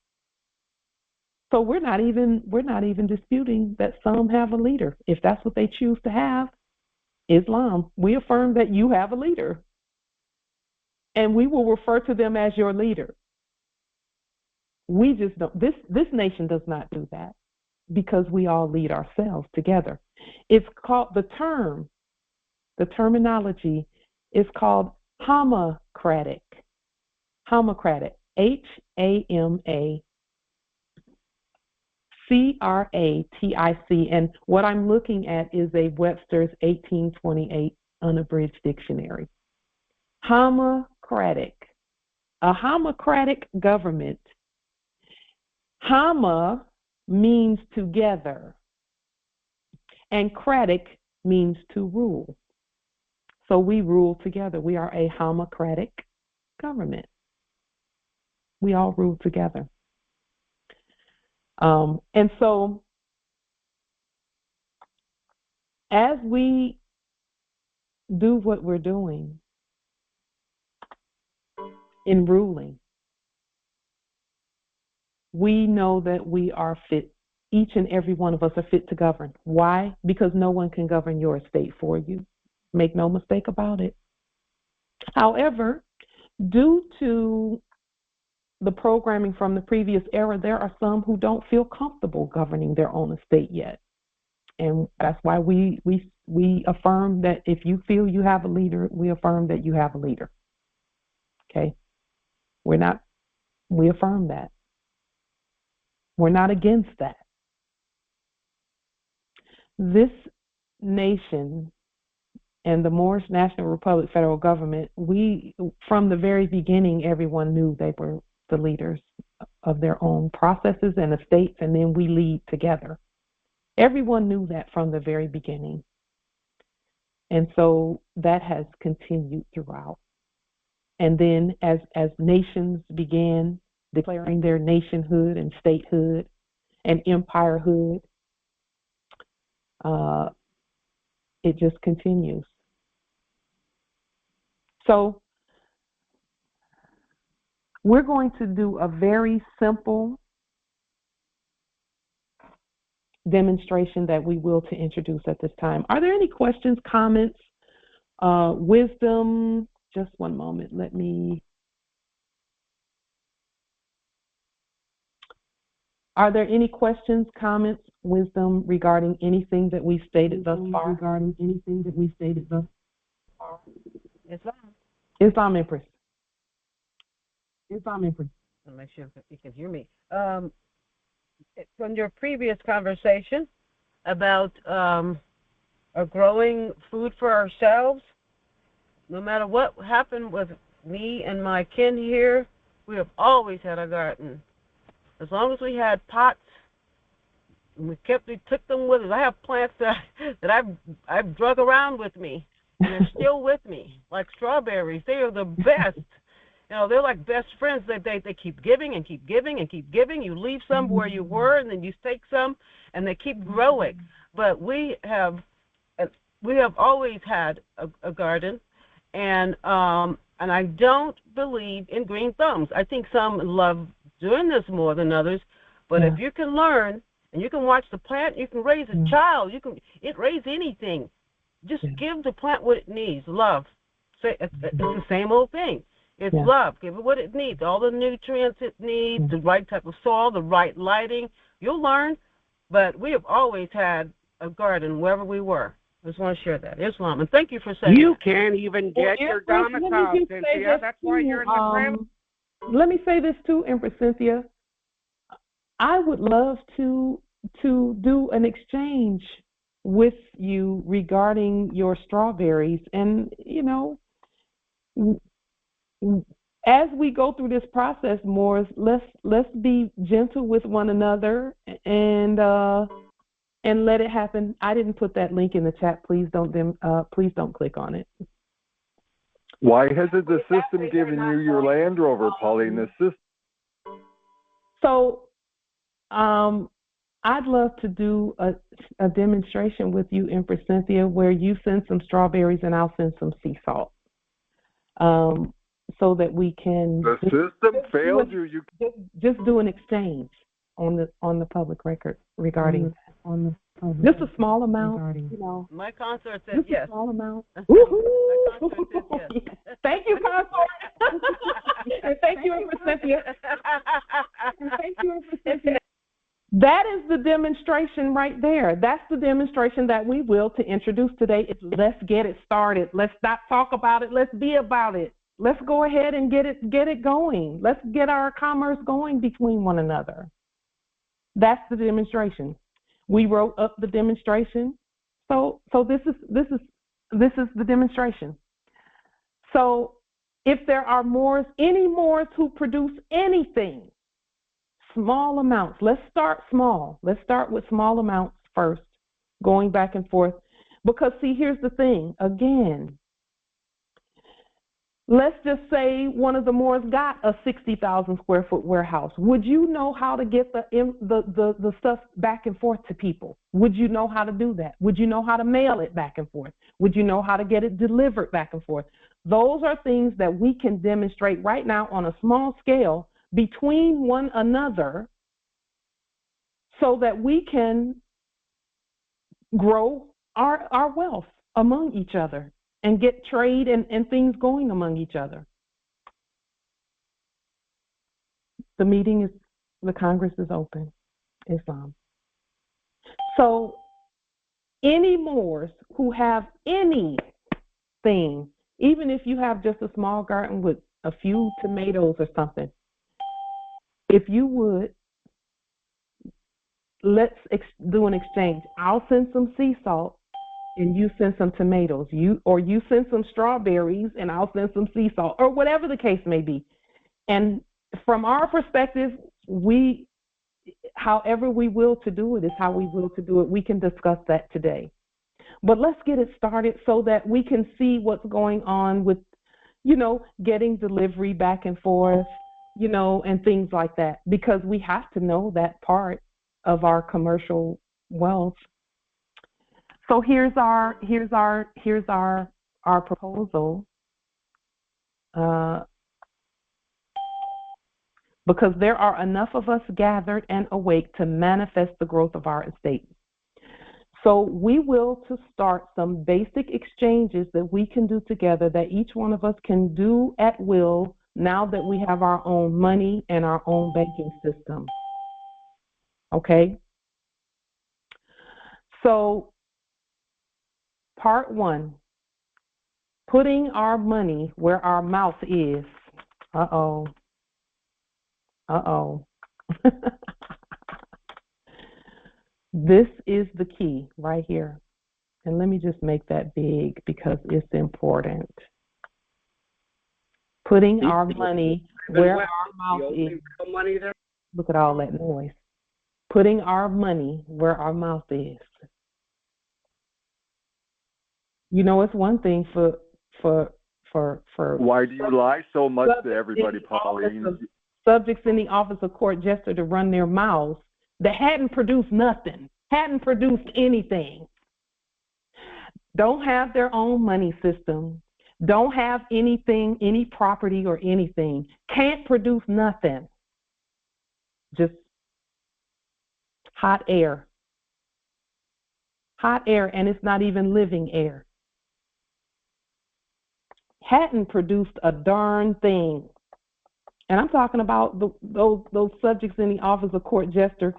So we're not even disputing that some have a leader. If that's what they choose to have, Islam, we affirm that you have a leader. And we will refer to them as your leader. We just don't, this nation does not do that because we all lead ourselves together. It's called, the terminology is called hamacratic. Hamacratic. HAMACRATIC. And what I'm looking at is a Webster's 1828 unabridged dictionary. Hamacratic. A hamacratic government. Hama means together, and cratic means to rule. So we rule together. We are a hamacratic government. We all rule together. And so as we do what we're doing in ruling, we know that we are fit. Each and every one of us are fit to govern. Why? Because no one can govern your estate for you. Make no mistake about it. However, due to the programming from the previous era, there are some who don't feel comfortable governing their own estate yet. And that's why we affirm that if you feel you have a leader, we affirm that you have a leader. Okay? We affirm that. We're not against that. This nation and the Moorish National Republic federal government, from the very beginning, everyone knew they were the leaders of their own processes and estates, and then we lead together. Everyone knew that from the very beginning. And so that has continued throughout. And then as nations began declaring their nationhood and statehood and empirehood, it just continues. So we're going to do a very simple demonstration that we will to introduce at this time. Are there any questions, comments, wisdom? Just one moment. Are there any questions, comments, wisdom regarding anything that we've stated thus far? Islam Empress. I'll make sure you can hear me. From your previous conversation about growing food for ourselves, no matter what happened with me and my kin here, we have always had a garden. As long as we had pots, we took them with us. I have plants that I've drug around with me, and they're still with me, like strawberries. They are the best. You know, they're like best friends. They keep giving and keep giving and keep giving. You leave some where you were, and then you take some, and they keep growing. But we have always had a garden, and I don't believe in green thumbs. I think some love doing this more than others. But if you can learn and you can watch the plant, you can raise a child. It raise anything. Just give the plant what it needs. Love. It's the same old thing. It's love. Give it what it needs, all the nutrients it needs, the right type of soil, the right lighting. You'll learn. But we have always had a garden wherever we were. I just want to share that. Islam. And thank you for saying You that. can't even get your domicile, Cynthia. That's why you're in the private. Let me say this too, Empress Cynthia. I would love to do an exchange with you regarding your strawberries. And, you know, as we go through this process, Morris, let's be gentle with one another and let it happen. I didn't put that link in the chat. Please don't click on it. Why hasn't the system given you your Land Rover, Pauline? The system. So I'd love to do a demonstration with you, Empress Cynthia, where you send some strawberries and I'll send some sea salt, so that we can The system failed you. You just do an exchange on the public record regarding just a small amount, you know. My consort says Just yes. a small amount. My consort says yes. Thank you, consort. And thank you, Empress Cynthia. And thank you, Empress Cynthia. That is the demonstration right there. That's the demonstration that we will to introduce today. Is let's get it started. Let's not talk about it. Let's be about it. Let's go ahead and get it going. Let's get our commerce going between one another. That's the demonstration. We wrote up the demonstration. So this is the demonstration. So if there are any Moors who produce anything, small amounts. Let's start small. Let's start with small amounts first, going back and forth. Because, see, here's the thing. Again, let's just say one of the Moors got a 60,000 square foot warehouse. Would you know how to get the stuff back and forth to people? Would you know how to do that? Would you know how to mail it back and forth? Would you know how to get it delivered back and forth? Those are things that we can demonstrate right now on a small scale between one another, so that we can grow our wealth among each other and get trade and things going among each other. The Congress is open, Islam. So any Moors who have anything, even if you have just a small garden with a few tomatoes or something, if you would, let's do an exchange. I'll send some sea salt and you send some tomatoes. You send some strawberries and I'll send some sea salt, or whatever the case may be. And from our perspective, however we will to do it is how we will to do it. We can discuss that today. But let's get it started so that we can see what's going on with, getting delivery back and forth, and things like that, because we have to know that part of our commercial wealth. So here's our proposal, because there are enough of us gathered and awake to manifest the growth of our estate. So we will to start some basic exchanges that we can do together, that each one of us can do at will now that we have our own money and our own banking system. Okay? So part one, putting our money where our mouth is. Uh-oh. This is the key right here. And let me just make that big because it's important. Putting our money where our mouth is. Look at all that noise. Putting our money where our mouth is. It's one thing for why do you lie so much to everybody, Pauline? Subjects in the office of court jester to run their mouths that hadn't produced nothing, hadn't produced anything, don't have their own money system, don't have anything, any property or anything, can't produce nothing, just hot air, and it's not even living air. Hadn't produced a darn thing. And I'm talking about those subjects in the office of court jester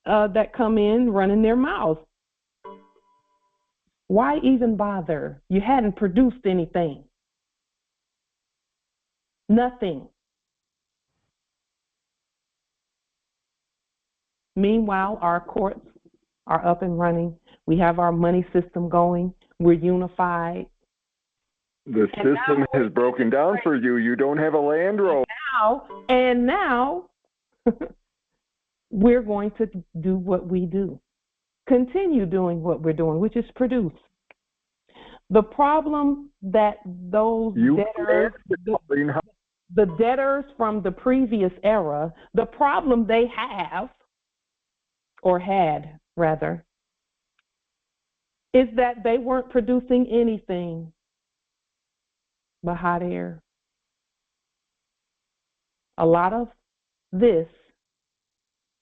that come in running their mouths. Why even bother? You hadn't produced anything. Nothing. Meanwhile, our courts are up and running. We have our money system going. We're unified. The system has broken down for you. You don't have a land road. And now we're going to do what we do. Continue doing what we're doing, which is produce. The problem that those debtors, the debtors from the previous era, the problem they have, or had rather, is that they weren't producing anything but hot air. A lot of this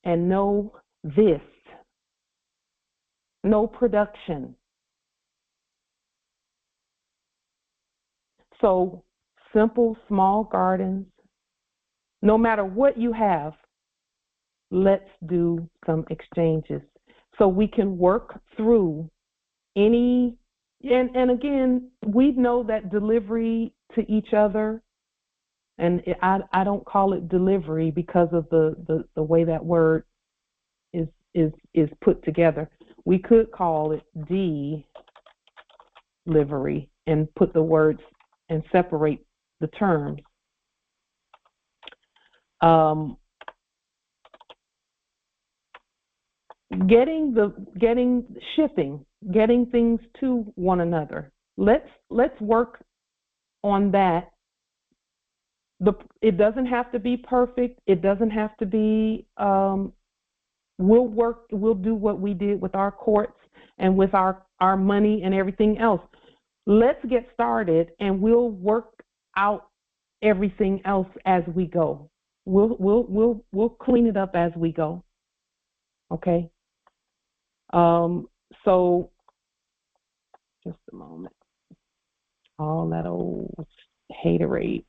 and no this, no production. So simple, small gardens, no matter what you have, let's do some exchanges so we can work through any, and again, we know that delivery to each other, and I don't call it delivery because of the way that word is put together. We could call it delivery and put the words and separate the terms. Shipping, getting things to one another. Let's work on that. It doesn't have to be perfect. It doesn't have to be. We'll do what we did with our courts and with our money and everything else. Let's get started, and we'll work out everything else as we go. We'll clean it up as we go. Okay. So just a moment. All that old haterade.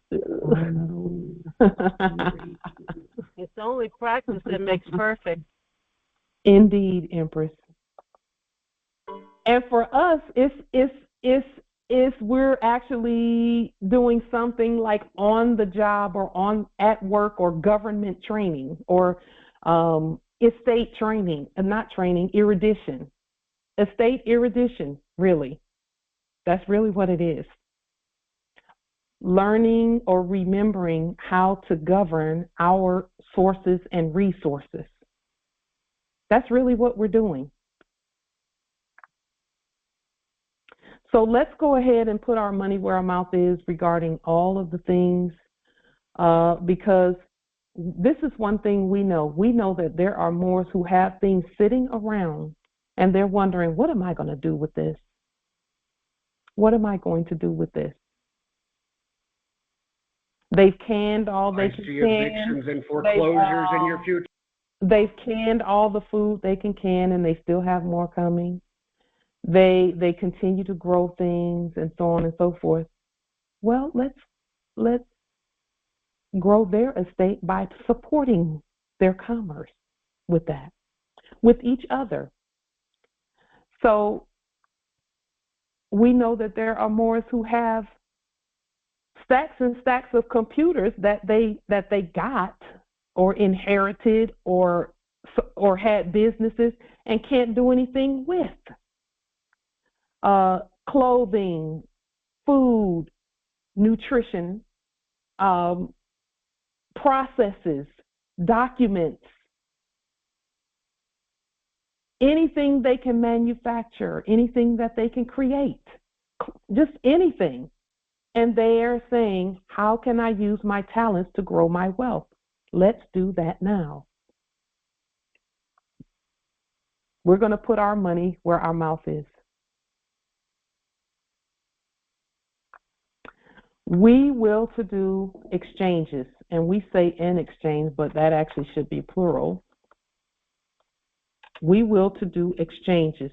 It's only practice that makes perfect. Indeed, Empress. And for us, it's we're actually doing something like on the job or at work or government training or estate training, not training, erudition. Estate erudition, really. That's really what it is. Learning or remembering how to govern our sources and resources. That's really what we're doing. So let's go ahead and put our money where our mouth is regarding all of the things, because this is one thing we know. We know that there are Moors who have things sitting around and they're wondering, what am I going to do with this? What am I going to do with this? They've canned all they can can. Evictions and foreclosures in your future. They've canned all the food they can can, and they still have more coming. They continue to grow things and so on and so forth. Well, let's grow their estate by supporting their commerce with that, with each other. So we know that there are Moors who have stacks and stacks of computers that they got or inherited or had businesses and can't do anything with. Clothing, food, nutrition, processes, documents, anything they can manufacture, anything that they can create, just anything. And they are saying, how can I use my talents to grow my wealth? Let's do that now. We're going to put our money where our mouth is. We will to do exchanges, and we say an exchange, but that actually should be plural. We will to do exchanges.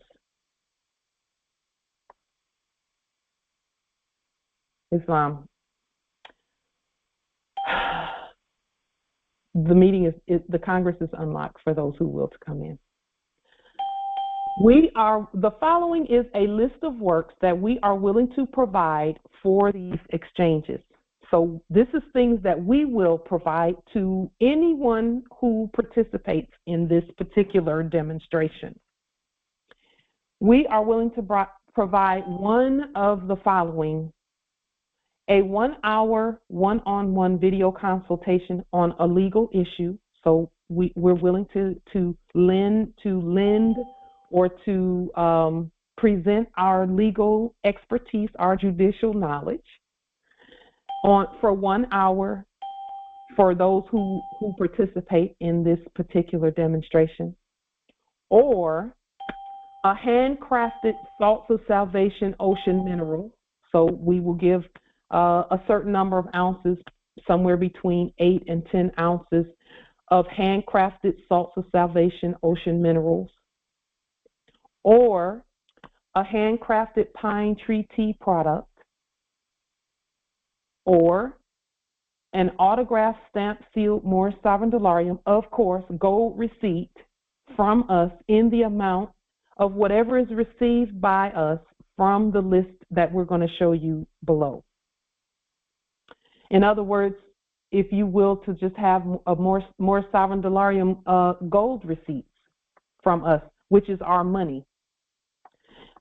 Islam. The meeting the Congress is unlocked for those who will to come in. The following is a list of works that we are willing to provide for these exchanges. So this is things that we will provide to anyone who participates in this particular demonstration. We are willing to provide one of the following: a 1-hour, one-on-one video consultation on a legal issue. So we're willing to lend or to present our legal expertise, our judicial knowledge for 1 hour for those who participate in this particular demonstration, or a handcrafted salts of salvation ocean mineral. So we will give a certain number of ounces, somewhere between 8 and 10 ounces of handcrafted salts of salvation ocean minerals, or a handcrafted pine tree tea product, or an autographed stamp sealed Moorish Sovereign Delarium, of course, gold receipt from us in the amount of whatever is received by us from the list that we're going to show you below. In other words, if you will, to just have a more Sovereign Delarium gold receipts from us, which is our money.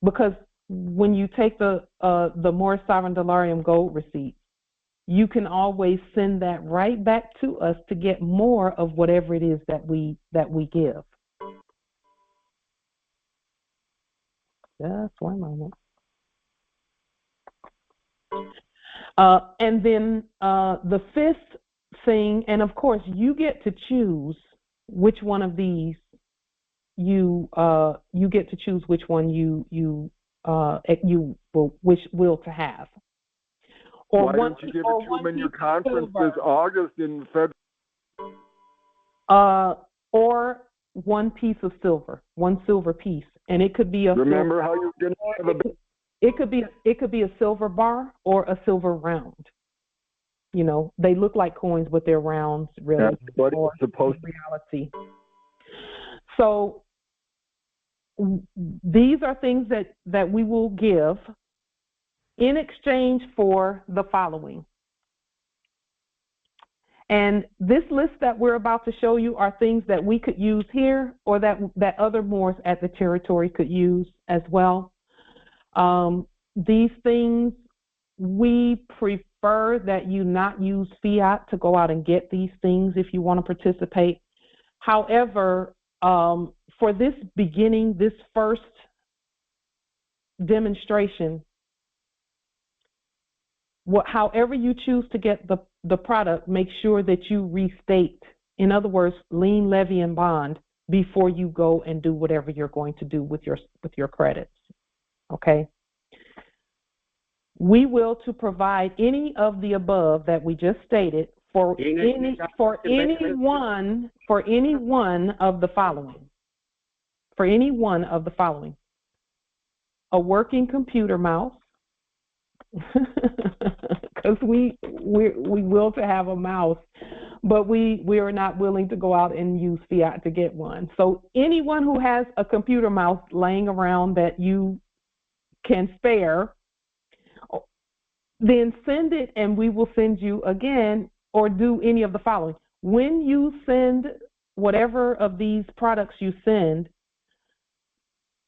Because when you take the more Sovereign Delarium gold receipt, you can always send that right back to us to get more of whatever it is that we give. Just one moment. And then the fifth thing, and of course you get to choose which one of these you get to choose which one you will to have. Or why don't you give it to them in your conference this August in February? Or one piece of silver, one silver piece, and it could be a. Remember how you're going to have a. It could be a silver bar or a silver round. You know, they look like coins, but they're rounds, really. That's what it's supposed to reality. So these are things that we will give in exchange for the following. And this list that we're about to show you are things that we could use here, or that other Moors at the territory could use as well. These things, we prefer that you not use fiat to go out and get these things if you want to participate. However, for this beginning, this first demonstration, however you choose to get the product, make sure that you restate. In other words, lien, levy, and bond before you go and do whatever you're going to do with your credits. Okay. We will to provide any of the above that we just stated for any one of the following. For any one of the following: a working computer mouse, because we will to have a mouse, but we are not willing to go out and use fiat to get one. So anyone who has a computer mouse laying around that you can spare, then send it and we will send you again, or do any of the following. When you send whatever of these products you send,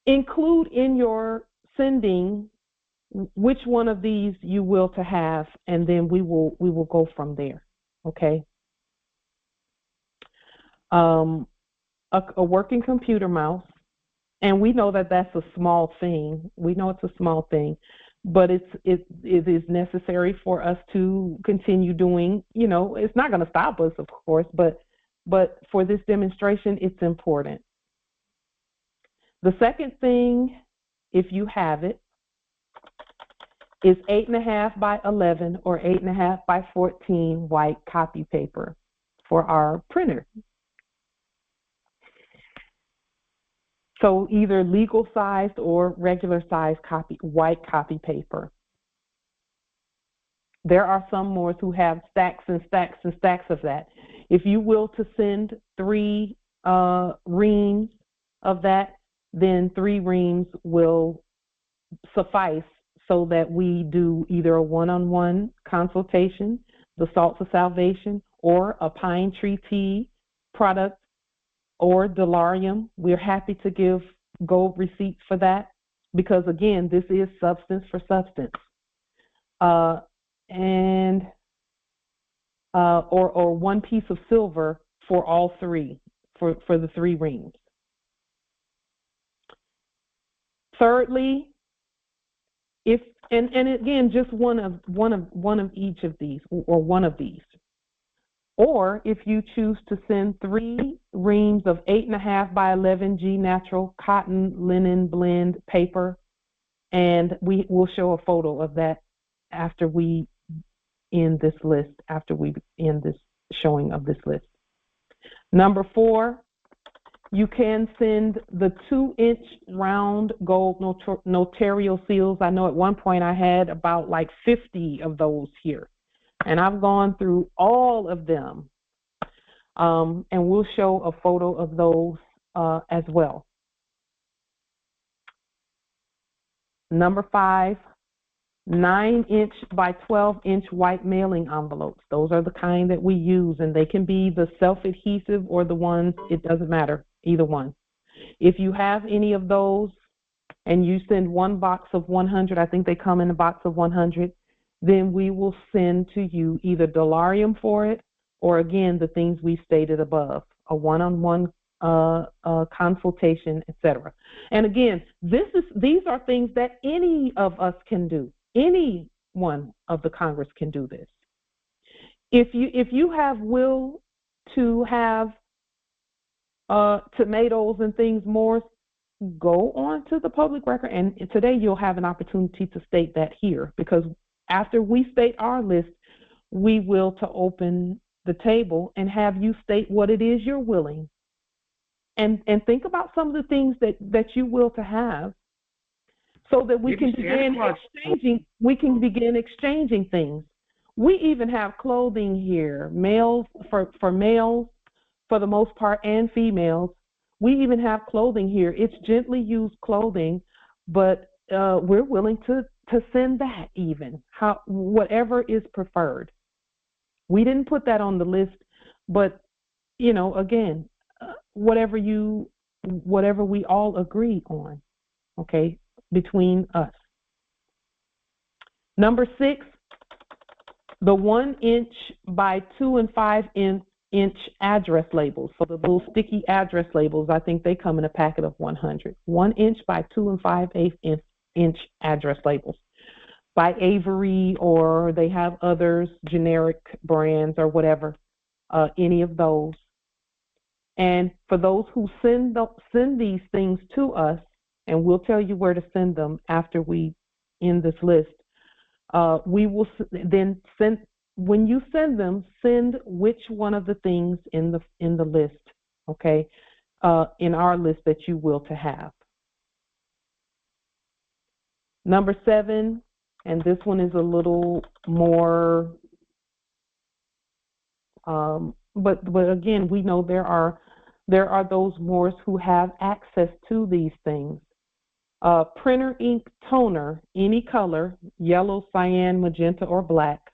include in your sending which one of these you will to have, and then we will go from there. Okay. A working computer mouse, and we know that that's a small thing. We know it's a small thing, but it is necessary for us to continue doing. You know, it's not going to stop us, of course, but for this demonstration, it's important. The second thing, if you have it, is 8.5 by 11 or 8.5 by 14 white copy paper for our printer. So either legal sized or regular sized white copy paper. There are some Moors who have stacks and stacks and stacks of that. If you will to send 3 reams of that, then 3 reams will suffice, so that we do either a one-on-one consultation, the salts of salvation, or a pine tree tea product, or delarium. We're happy to give gold receipts for that, because again, this is substance for substance. Or one piece of silver for all 3, for the 3 rings. Thirdly, and again, just one of each of these, or one of these, Or if you choose to send 3 reams of 8.5 by 11 G natural cotton linen blend paper, and we will show a photo of that after we end this list, after we end this showing of this list. Number 4, you can send the 2-inch round gold notarial seals. I know at one point I had about like 50 of those here, and I've gone through all of them, and we'll show a photo of those as well. Number 5, 9-inch by 12-inch white mailing envelopes. Those are the kind that we use, and they can be the self-adhesive or the ones, it doesn't matter, either one. If you have any of those and you send 1 box of 100, I think they come in a box of 100, then we will send to you either Dolarium for it or, again, the things we stated above, a one-on-one consultation, etc. And again, these are things that any of us can do. Any one of the Congress can do this. If you have will to have tomatoes and things more, go on to the public record, and today you'll have an opportunity to state that here, because after we state our list, we will to open the table and have you state what it is you're willing, and think about some of the things that you will to have, so that we can begin exchanging things. We even have clothing here, males for males for the most part, and females. We even have clothing here. It's gently used clothing, but we're willing to send that, even whatever is preferred. We didn't put that on the list, but again, whatever we all agree on, okay, between us. Number 6, the 1-inch by 2 and 5-inch address labels. So the little sticky address labels, I think they come in a packet of 100. 1-inch by 2 and 5/8-inch address labels by Avery, or they have others, generic brands or whatever, any of those. And for those who send these things to us, and we'll tell you where to send them after we end this list, we will then send. When you send them, send which one of the things in the list, okay, in our list that you will to have. Number 7, and this one is a little more, but again, we know there are those Moors who have access to these things. Printer ink toner, any color, yellow, cyan, magenta, or black.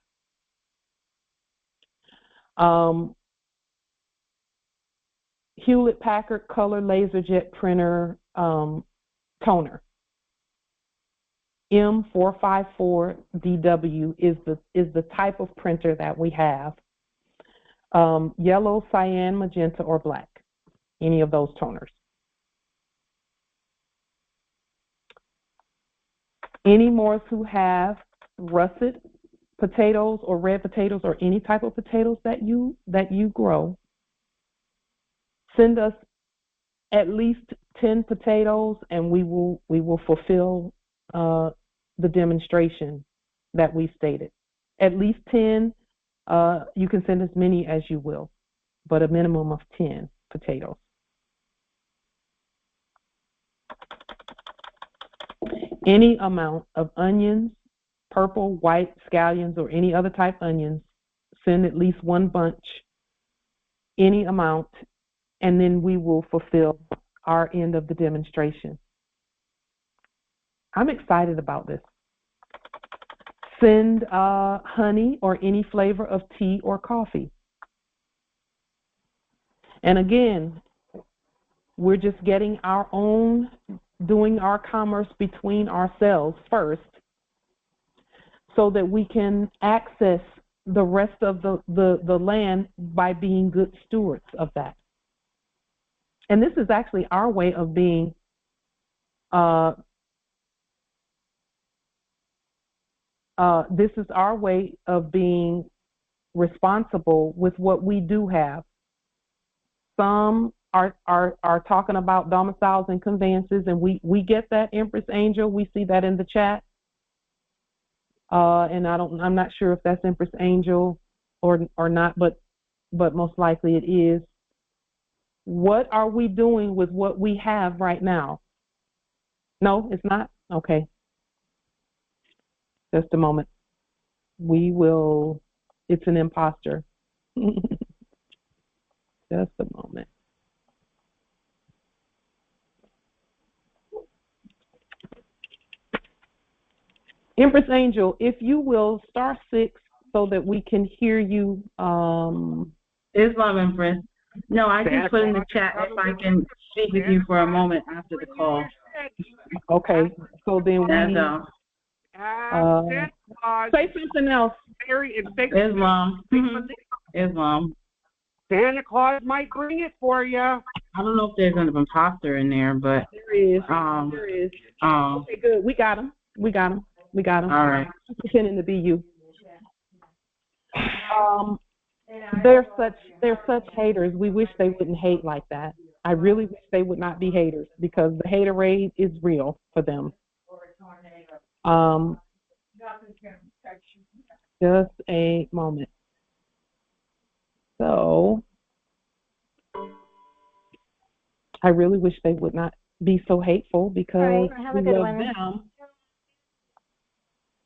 Hewlett-Packard color laserjet printer toner. M454DW is the type of printer that we have. Yellow, cyan, magenta, or black, any of those toners. Any Moors who have russet potatoes or red potatoes or any type of potatoes that you grow, send us at least 10 potatoes, and we will fulfill the demonstration that we stated. At least 10. You can send as many as you will, but a minimum of 10 potatoes. Any amount of onions, purple, white, scallions, or any other type onions, send at least 1 bunch, any amount, and then we will fulfill our end of the demonstration. I'm excited about this. Send honey or any flavor of tea or coffee. And again, we're just getting our own, doing our commerce between ourselves first, so that we can access the rest of the land by being good stewards of that. And this is actually our way of being responsible with what we do have. Some are talking about domiciles and conveyances, and we get that, Empress Angel. We see that in the chat. And I'm not sure if that's Empress Angel or not, but most likely it is. What are we doing with what we have right now? No, it's not? Okay. Just a moment. It's an imposter. Just a moment. Empress Angel, if you will, *6 so that we can hear you. Islam Empress. No, I just put in the chat if I can speak with you for a moment after the call. Okay, so then say something else. Islam. Islam. Santa Claus might bring it for you. I don't know if there's an imposter in there, but there is. There is. Okay, good. We got him. All right. Pretending to be you. They're such haters. We wish they wouldn't hate like that. I really wish they would not be haters, because the haterade is real for them. Just a moment. So I really wish they would not be so hateful, because we love them.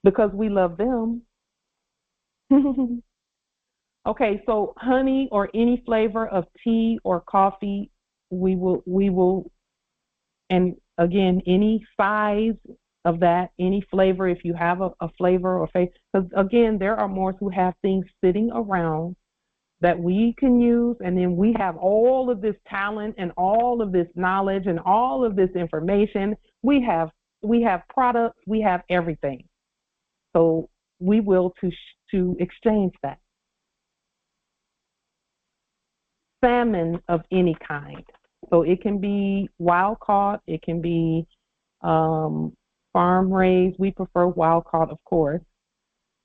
Because we love them. Okay, so honey or any flavor of tea or coffee, we will, and again, any size of that, any flavor, if you have a flavor or because again, there are more who have things sitting around that we can use, and then we have all of this talent and all of this knowledge and all of this information. We have products, we have everything. So we will to exchange that. Salmon of any kind. So it can be wild caught, it can be farm raised. We prefer wild caught, of course.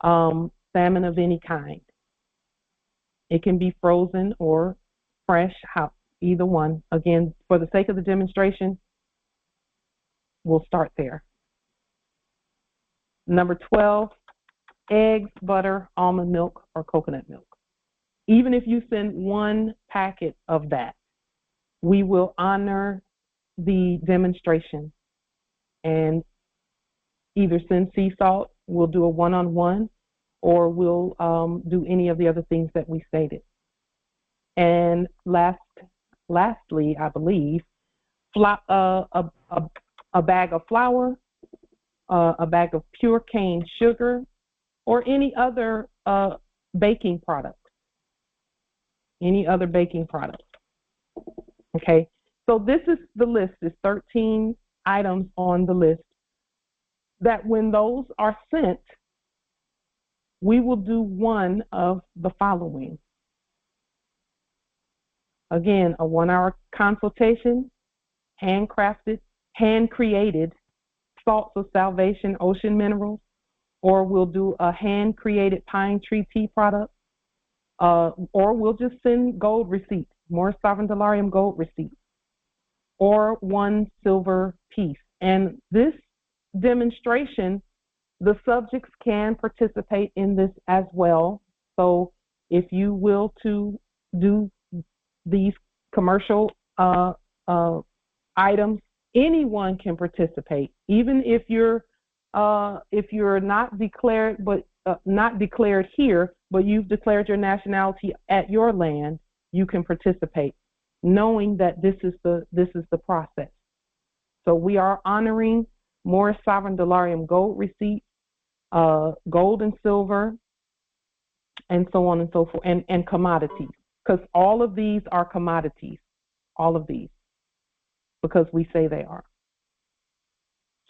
Salmon of any kind. It can be frozen or fresh, either one. Again, for the sake of the demonstration, we'll start there. Number 12, eggs, butter, almond milk, or coconut milk. Even if you send one packet of that, we will honor the demonstration and either send sea salt, we'll do a one-on-one, or we'll do any of the other things that we stated. And lastly, I believe, a bag of flour, a bag of pure cane sugar, or any other baking product. Any other baking product. Okay, so this is the list. There's 13 items on the list that when those are sent, we will do one of the following. Again, a 1-hour consultation, handcrafted, hand-created salts of salvation, ocean minerals, or we'll do a hand-created pine tree tea product, or we'll just send gold receipts, more sovereign delarium gold receipts, or 1 silver piece. And this demonstration, the subjects can participate in this as well. So if you will to do these commercial items, anyone can participate, even if you're not declared, but not declared here, but you've declared your nationality at your land, you can participate, knowing that this is the process. So we are honoring more sovereign delarium gold receipts, gold and silver, and so on and so forth, and commodities, because all of these are commodities, all of these, because we say they are.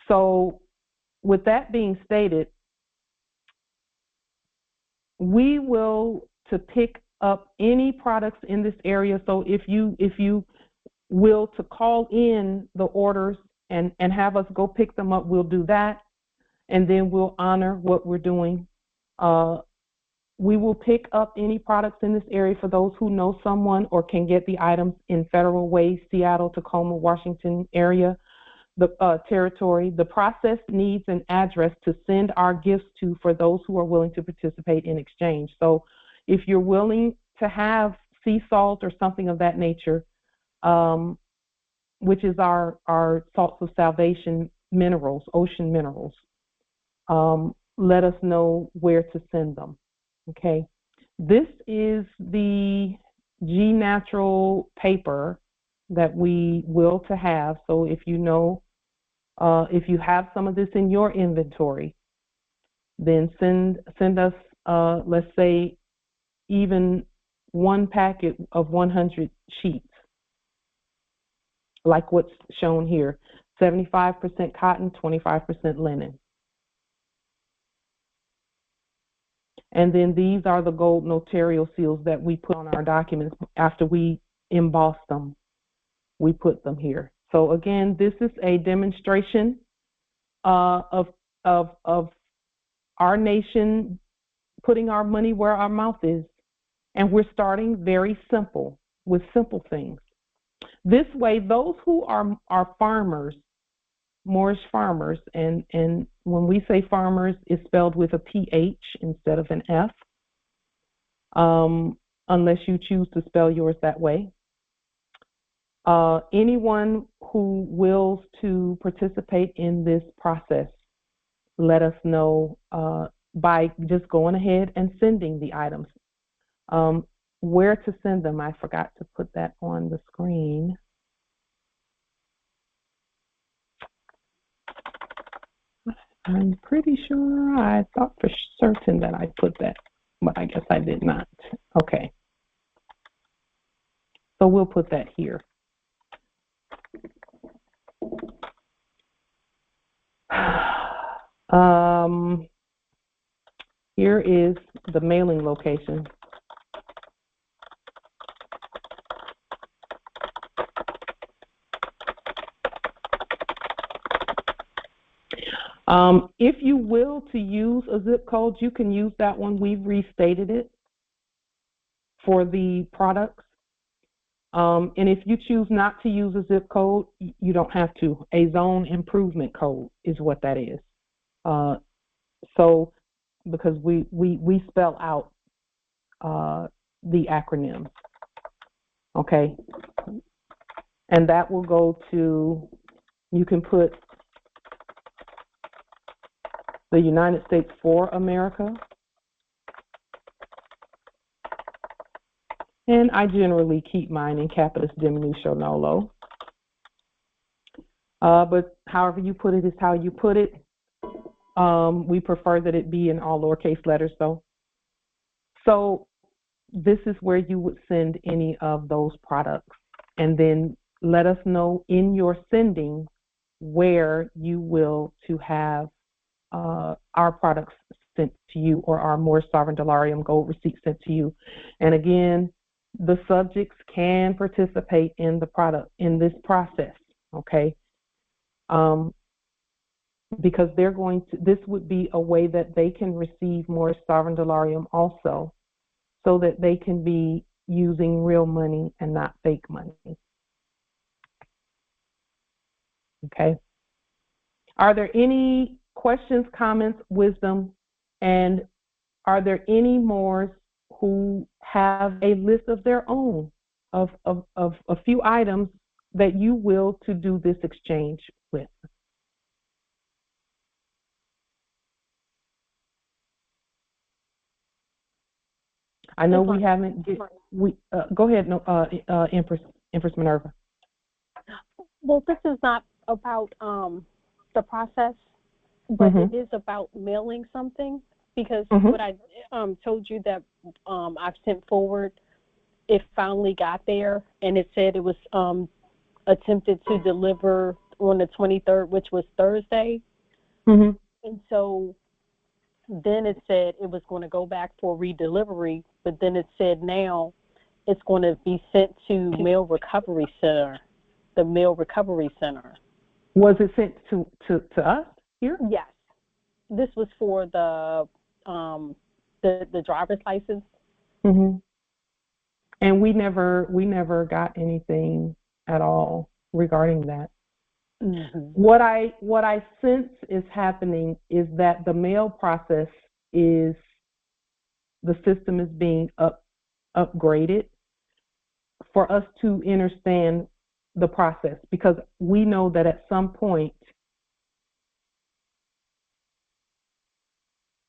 So with that being stated, we will to pick up any products in this area. So if you will to call in the orders and have us go pick them up, we'll do that, and then we'll honor what we're doing We will pick up any products in this area for those who know someone or can get the items in Federal Way, Seattle, Tacoma, Washington area, the territory. The process needs an address to send our gifts to for those who are willing to participate in exchange. So if you're willing to have sea salt or something of that nature, which is our salts of salvation minerals, ocean minerals, let us know where to send them. Okay, this is the G Natural paper that we will to have. So if you know, if you have some of this in your inventory, then send us, let's say, even one packet of 100 sheets, like what's shown here, 75% cotton, 25% linen. And then these are the gold notarial seals that we put on our documents after we emboss them. We put them here. So again, this is a demonstration of our nation putting our money where our mouth is. And we're starting very simple, with simple things. This way, those who are farmers, Moorish farmers, and when we say farmers, it's spelled with a PH instead of an F, unless you choose to spell yours that way. Anyone who wills to participate in this process, let us know by just going ahead and sending the items. Where to send them, I forgot to put that on the screen. I'm pretty sure I thought for certain that I put that, but I guess I did not. Okay. So we'll put that here. Here is the mailing location. If you will to use a zip code, you can use that one. We've restated it for the products. And if you choose not to use a zip code, you don't have to. A zone improvement code is what that is. So because we spell out the acronym, okay? And that will go to, you can put the United States for America. And I generally keep mine in capitis diminution nolo. But however you put it is how you put it. We prefer that it be in all lowercase letters though. So this is where you would send any of those products. And then let us know in your sending where you will to have our products sent to you, or our Moorish Sovereign Dolarium gold receipt sent to you. And again, the subjects can participate in the product, in this process, okay? Because they're going to, this would be a way that they can receive Moorish Sovereign Dolarium also, so that they can be using real money and not fake money. Okay. Are there any questions, comments, wisdom, and are there any Moors who have a list of their own of a few items that you will to do this exchange with? I know we haven't. Go ahead, Empress Minerva. Well, this is not about the process, but it is about mailing something, because what I told you that I've sent forward, it finally got there, and it said it was attempted to deliver on the 23rd, which was Thursday. And so then it said it was going to go back for redelivery, but then it said now it's going to be sent to Mail Recovery Center, the Mail Recovery Center. Was it sent to us here? Yes. This was for the the driver's license. Mhm. And we never got anything at all regarding that. Mm-hmm. What I sense is happening is that the mail process is the system is being upgraded for us to understand the process, because we know that at some point,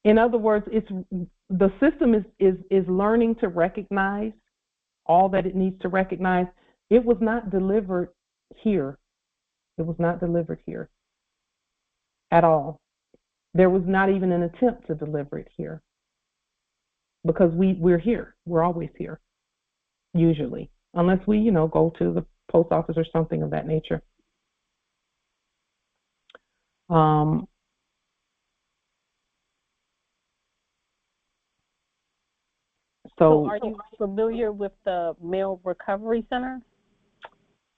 in other words, it's the system is learning to recognize all that it needs to recognize. It was not delivered here. It was not delivered here at all. There was not even an attempt to deliver it here, because we're here. We're always here, usually, unless we, go to the post office or something of that nature. So are you familiar with the Mail Recovery Center?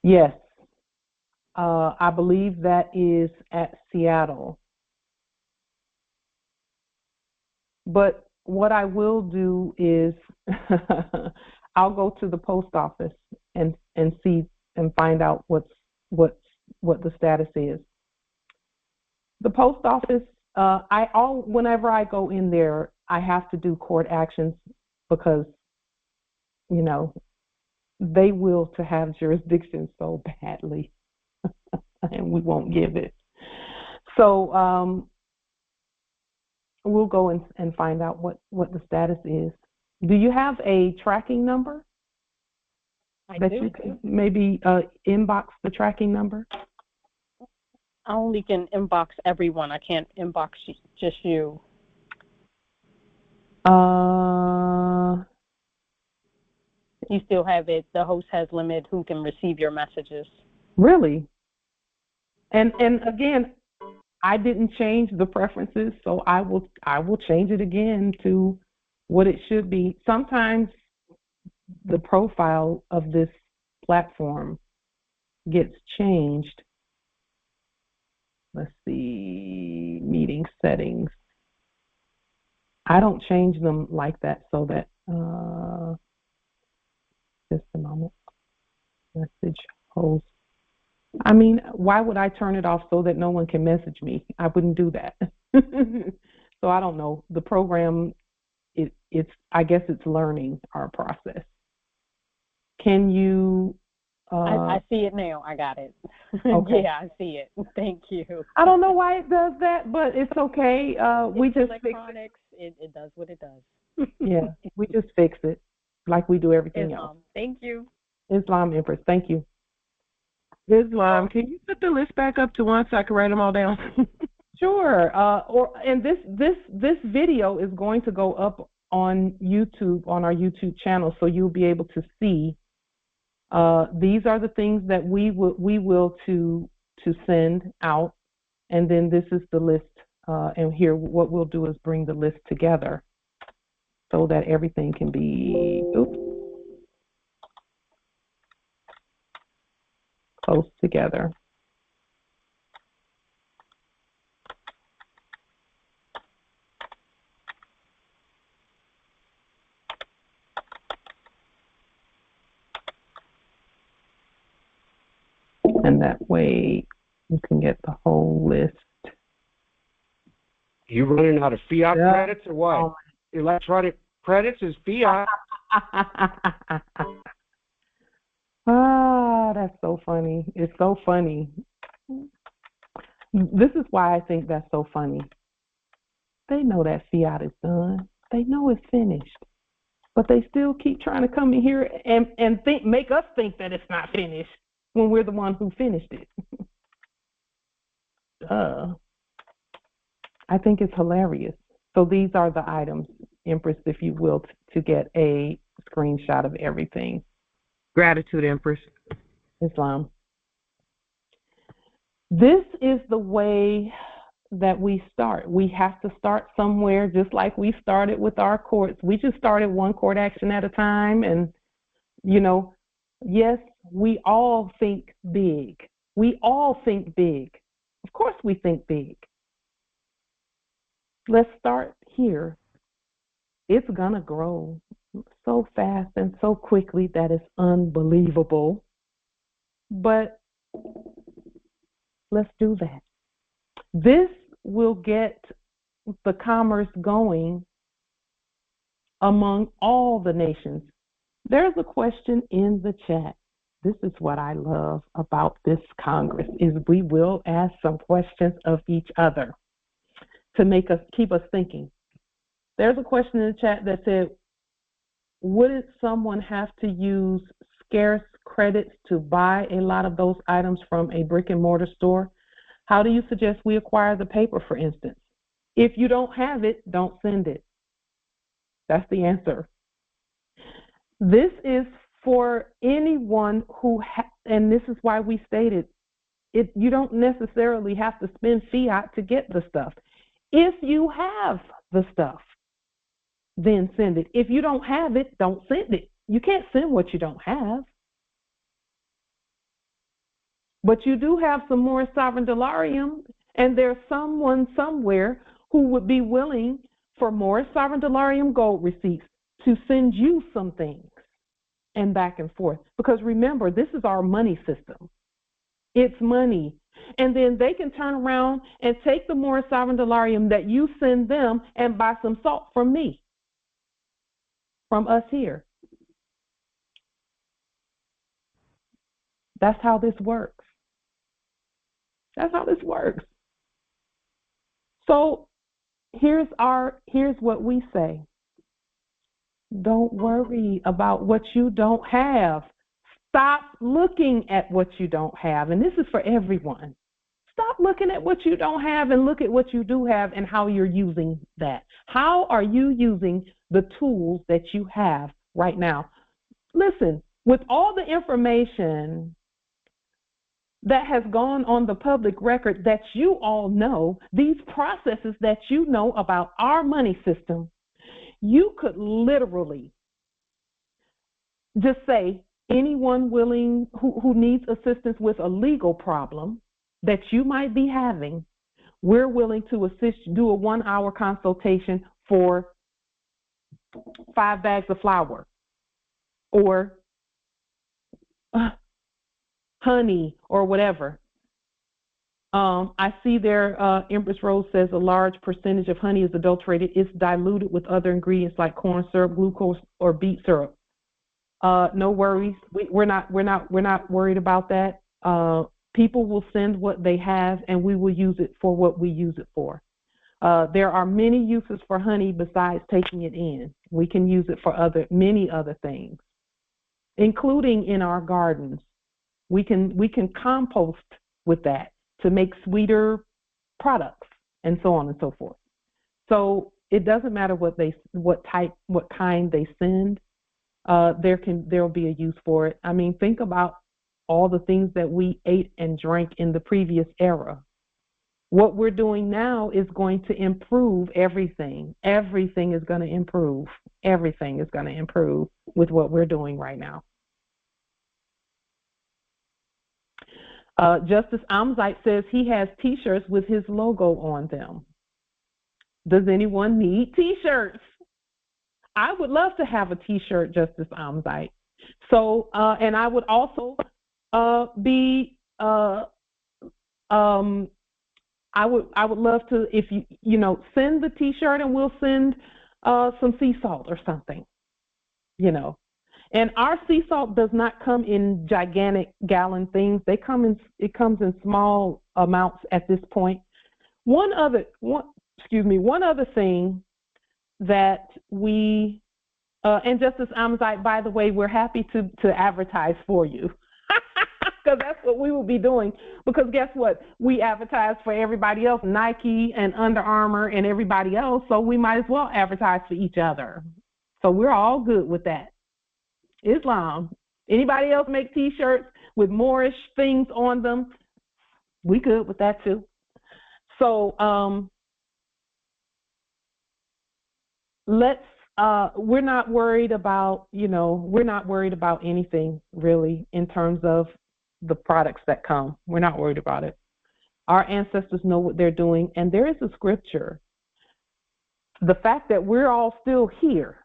Yes. I believe that is at Seattle. But what I will do is I'll go to the post office and see and find out what the status is. The post office, whenever I go in there, I have to do court actions because, they will to have jurisdiction so badly, and we won't give it. So we'll go and find out what the status is. Do you have a tracking number? I that do. You can maybe inbox the tracking number? I only can inbox everyone. I can't inbox just you. You still have it. The host has limit who can receive your messages. Really? And again, I didn't change the preferences, so I will change it again to what it should be. Sometimes the profile of this platform gets changed. Let's see, meeting settings. I don't change them like that so that, just a moment, message host. I mean, why would I turn it off so that no one can message me? I wouldn't do that. So I don't know. The program, I guess it's learning our process. Can you? I see it now. I got it. Okay. Yeah, I see it. Thank you. I don't know why it does that, but it's okay. We just electronics. It does what it does. Yeah, we just fix it like we do everything else. Thank you. Islam Empress, thank you. Islam, can you put the list back up to one so I can write them all down? Sure. And this video is going to go up on YouTube, on our YouTube channel, so you'll be able to see. These are the things that we will to send out, and then this is the list. And here, what we'll do is bring the list together so that everything can be close together. And that way you can get the whole list. You running out of fiat credits or what? Electronic credits is fiat. That's so funny. It's so funny. This is why I think that's so funny. They know that fiat is done. They know it's finished. But they still keep trying to come in here and make us think that it's not finished when we're the one who finished it. I think it's hilarious. So these are the items, Empress, if you will, to get a screenshot of everything. Gratitude, Empress. Islam. This is the way that we start. We have to start somewhere, just like we started with our courts. We just started one court action at a time. And, yes, we all think big. We all think big. Of course we think big. Let's start here. it's going to grow so fast and so quickly that it's unbelievable. But let's do that. This will get the commerce going among all the nations. There's a question in the chat. This is what I love about this Congress, is we will ask some questions of each other to keep us thinking. There's a question in the chat that said, wouldn't someone have to use scarce credits to buy a lot of those items from a brick and mortar store? How do you suggest we acquire the paper, for instance? If you don't have it, don't send it. That's the answer. This is for anyone who, and this is why we stated, you don't necessarily have to spend fiat to get the stuff. If you have the stuff, then send it. If you don't have it, don't send it. You can't send what you don't have. But you do have some more sovereign dollarium, and there's someone somewhere who would be willing for more sovereign dollarium gold receipts to send you some things and back and forth. Because remember, this is our money system. It's money. And then they can turn around and take the more sovereign dollarium that you send them and buy some salt from me, from us here. That's how this works. That's how this works. So here's what we say. Don't worry about what you don't have. Stop looking at what you don't have. And this is for everyone. Stop looking at what you don't have and look at what you do have and how you're using that. How are you using the tools that you have right now? Listen, with all the information that has gone on the public record that you all know, these processes that you know about our money system, you could literally just say, anyone willing who needs assistance with a legal problem that you might be having, we're willing to assist, do a 1-hour consultation for 5 bags of flour or honey or whatever. I see there, Empress Rose says a large percentage of honey is adulterated. It's diluted with other ingredients like corn syrup, glucose, or beet syrup. No worries. We're not worried about that. People will send what they have, and we will use it for what we use it for. There are many uses for honey besides taking it in. We can use it for many other things, including in our gardens. We can compost with that to make sweeter products and so on and so forth. So it doesn't matter what kind they send. There'll be a use for it. I mean, think about all the things that we ate and drank in the previous era. What we're doing now is going to improve everything. Everything is going to improve. Everything is going to improve with what we're doing right now. Justice Amzite says he has T-shirts with his logo on them. Does anyone need T-shirts? I would love to have a T-shirt, Justice Amzite. So, and I would also I would love to, if you send the T-shirt, and we'll send some sea salt or something, And our sea salt does not come in gigantic gallon things. It comes in small amounts at this point. One other thing that we and Justice Amzite, by the way, we're happy to advertise for you. Because that's what we will be doing. Because guess what? We advertise for everybody else, Nike and Under Armour and everybody else, so we might as well advertise for each other. So we're all good with that. Islam. Anybody else make T-shirts with Moorish things on them? We good with that too. So we're not worried about, anything really in terms of the products that come. We're not worried about it. Our ancestors know what they're doing, and there is a scripture the fact that we're all still here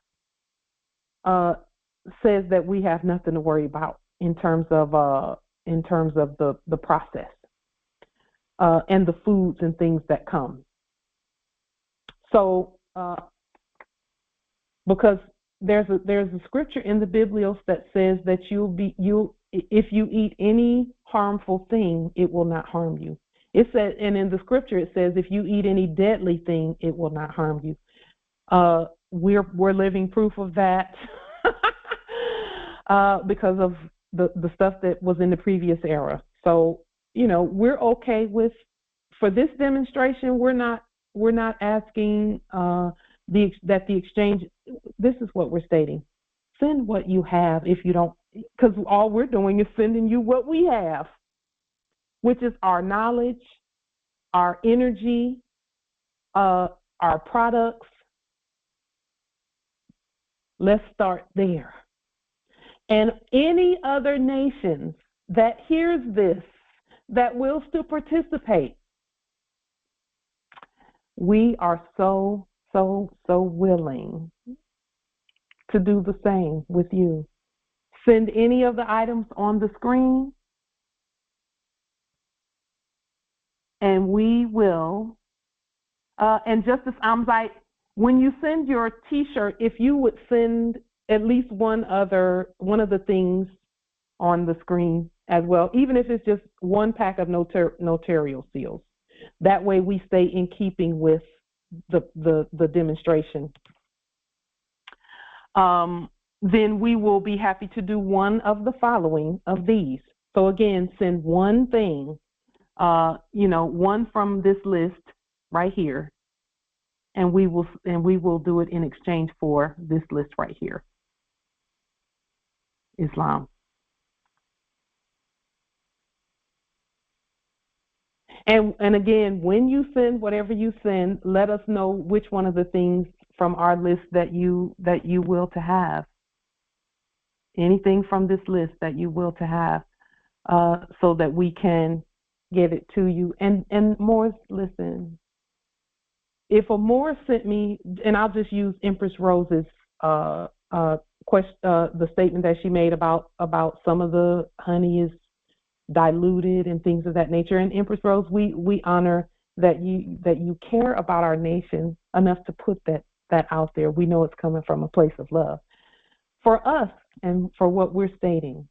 says that we have nothing to worry about in terms of the process and the foods and things that come. So because there's a scripture in the Biblios that says that if you eat any harmful thing, it will not harm you. It says, and in the scripture it says, if you eat any deadly thing, it will not harm you. We're living proof of that because of the stuff that was in the previous era. So we're okay with, for this demonstration, we're not asking that the exchange. This is what we're stating: send what you have. If you don't, because all we're doing is sending you what we have, which is our knowledge, our energy, our products. Let's start there. And any other nations that hears this, that will still participate, we are so willing to do the same with you. Send any of the items on the screen, and we will. And Justice Amzite, when you send your T-shirt, if you would send at least one of the things on the screen as well, even if it's just one pack of notarial seals. That way we stay in keeping with the demonstration. Then we will be happy to do one of the following of these. So again, send one thing, one from this list right here, and we will do it in exchange for this list right here. Islam. And again, when you send whatever you send, let us know which one of the things from our list that you will to have. Anything from this list that you will to have, so that we can get it to you. And Morris, listen, if a Morris sent me, and I'll just use Empress Rose's question, the statement that she made about some of the honey is diluted and things of that nature. And Empress Rose, we honor that you care about our nation enough to put that out there. We know it's coming from a place of love for us and for what we're stating.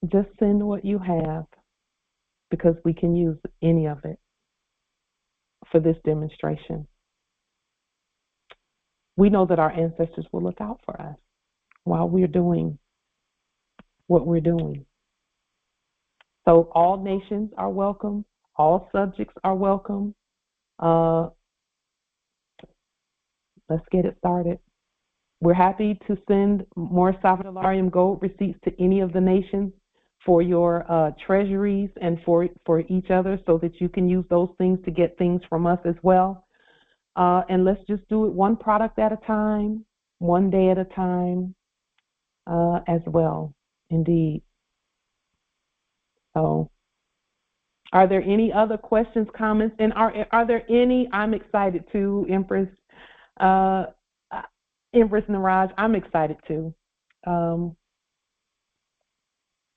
Just send what you have, because we can use any of it for this demonstration. We know that our ancestors will look out for us while we're doing what we're doing. So all nations are welcome. All subjects are welcome. Let's get it started. We're happy to send more Salvadorarium gold receipts to any of the nations for your treasuries and for each other, so that you can use those things to get things from us as well. And let's just do it one product at a time, one day at a time, as well. Indeed. So, are there any other questions, comments? And are there any? I'm excited too, Empress. Empress Niraj, I'm excited too.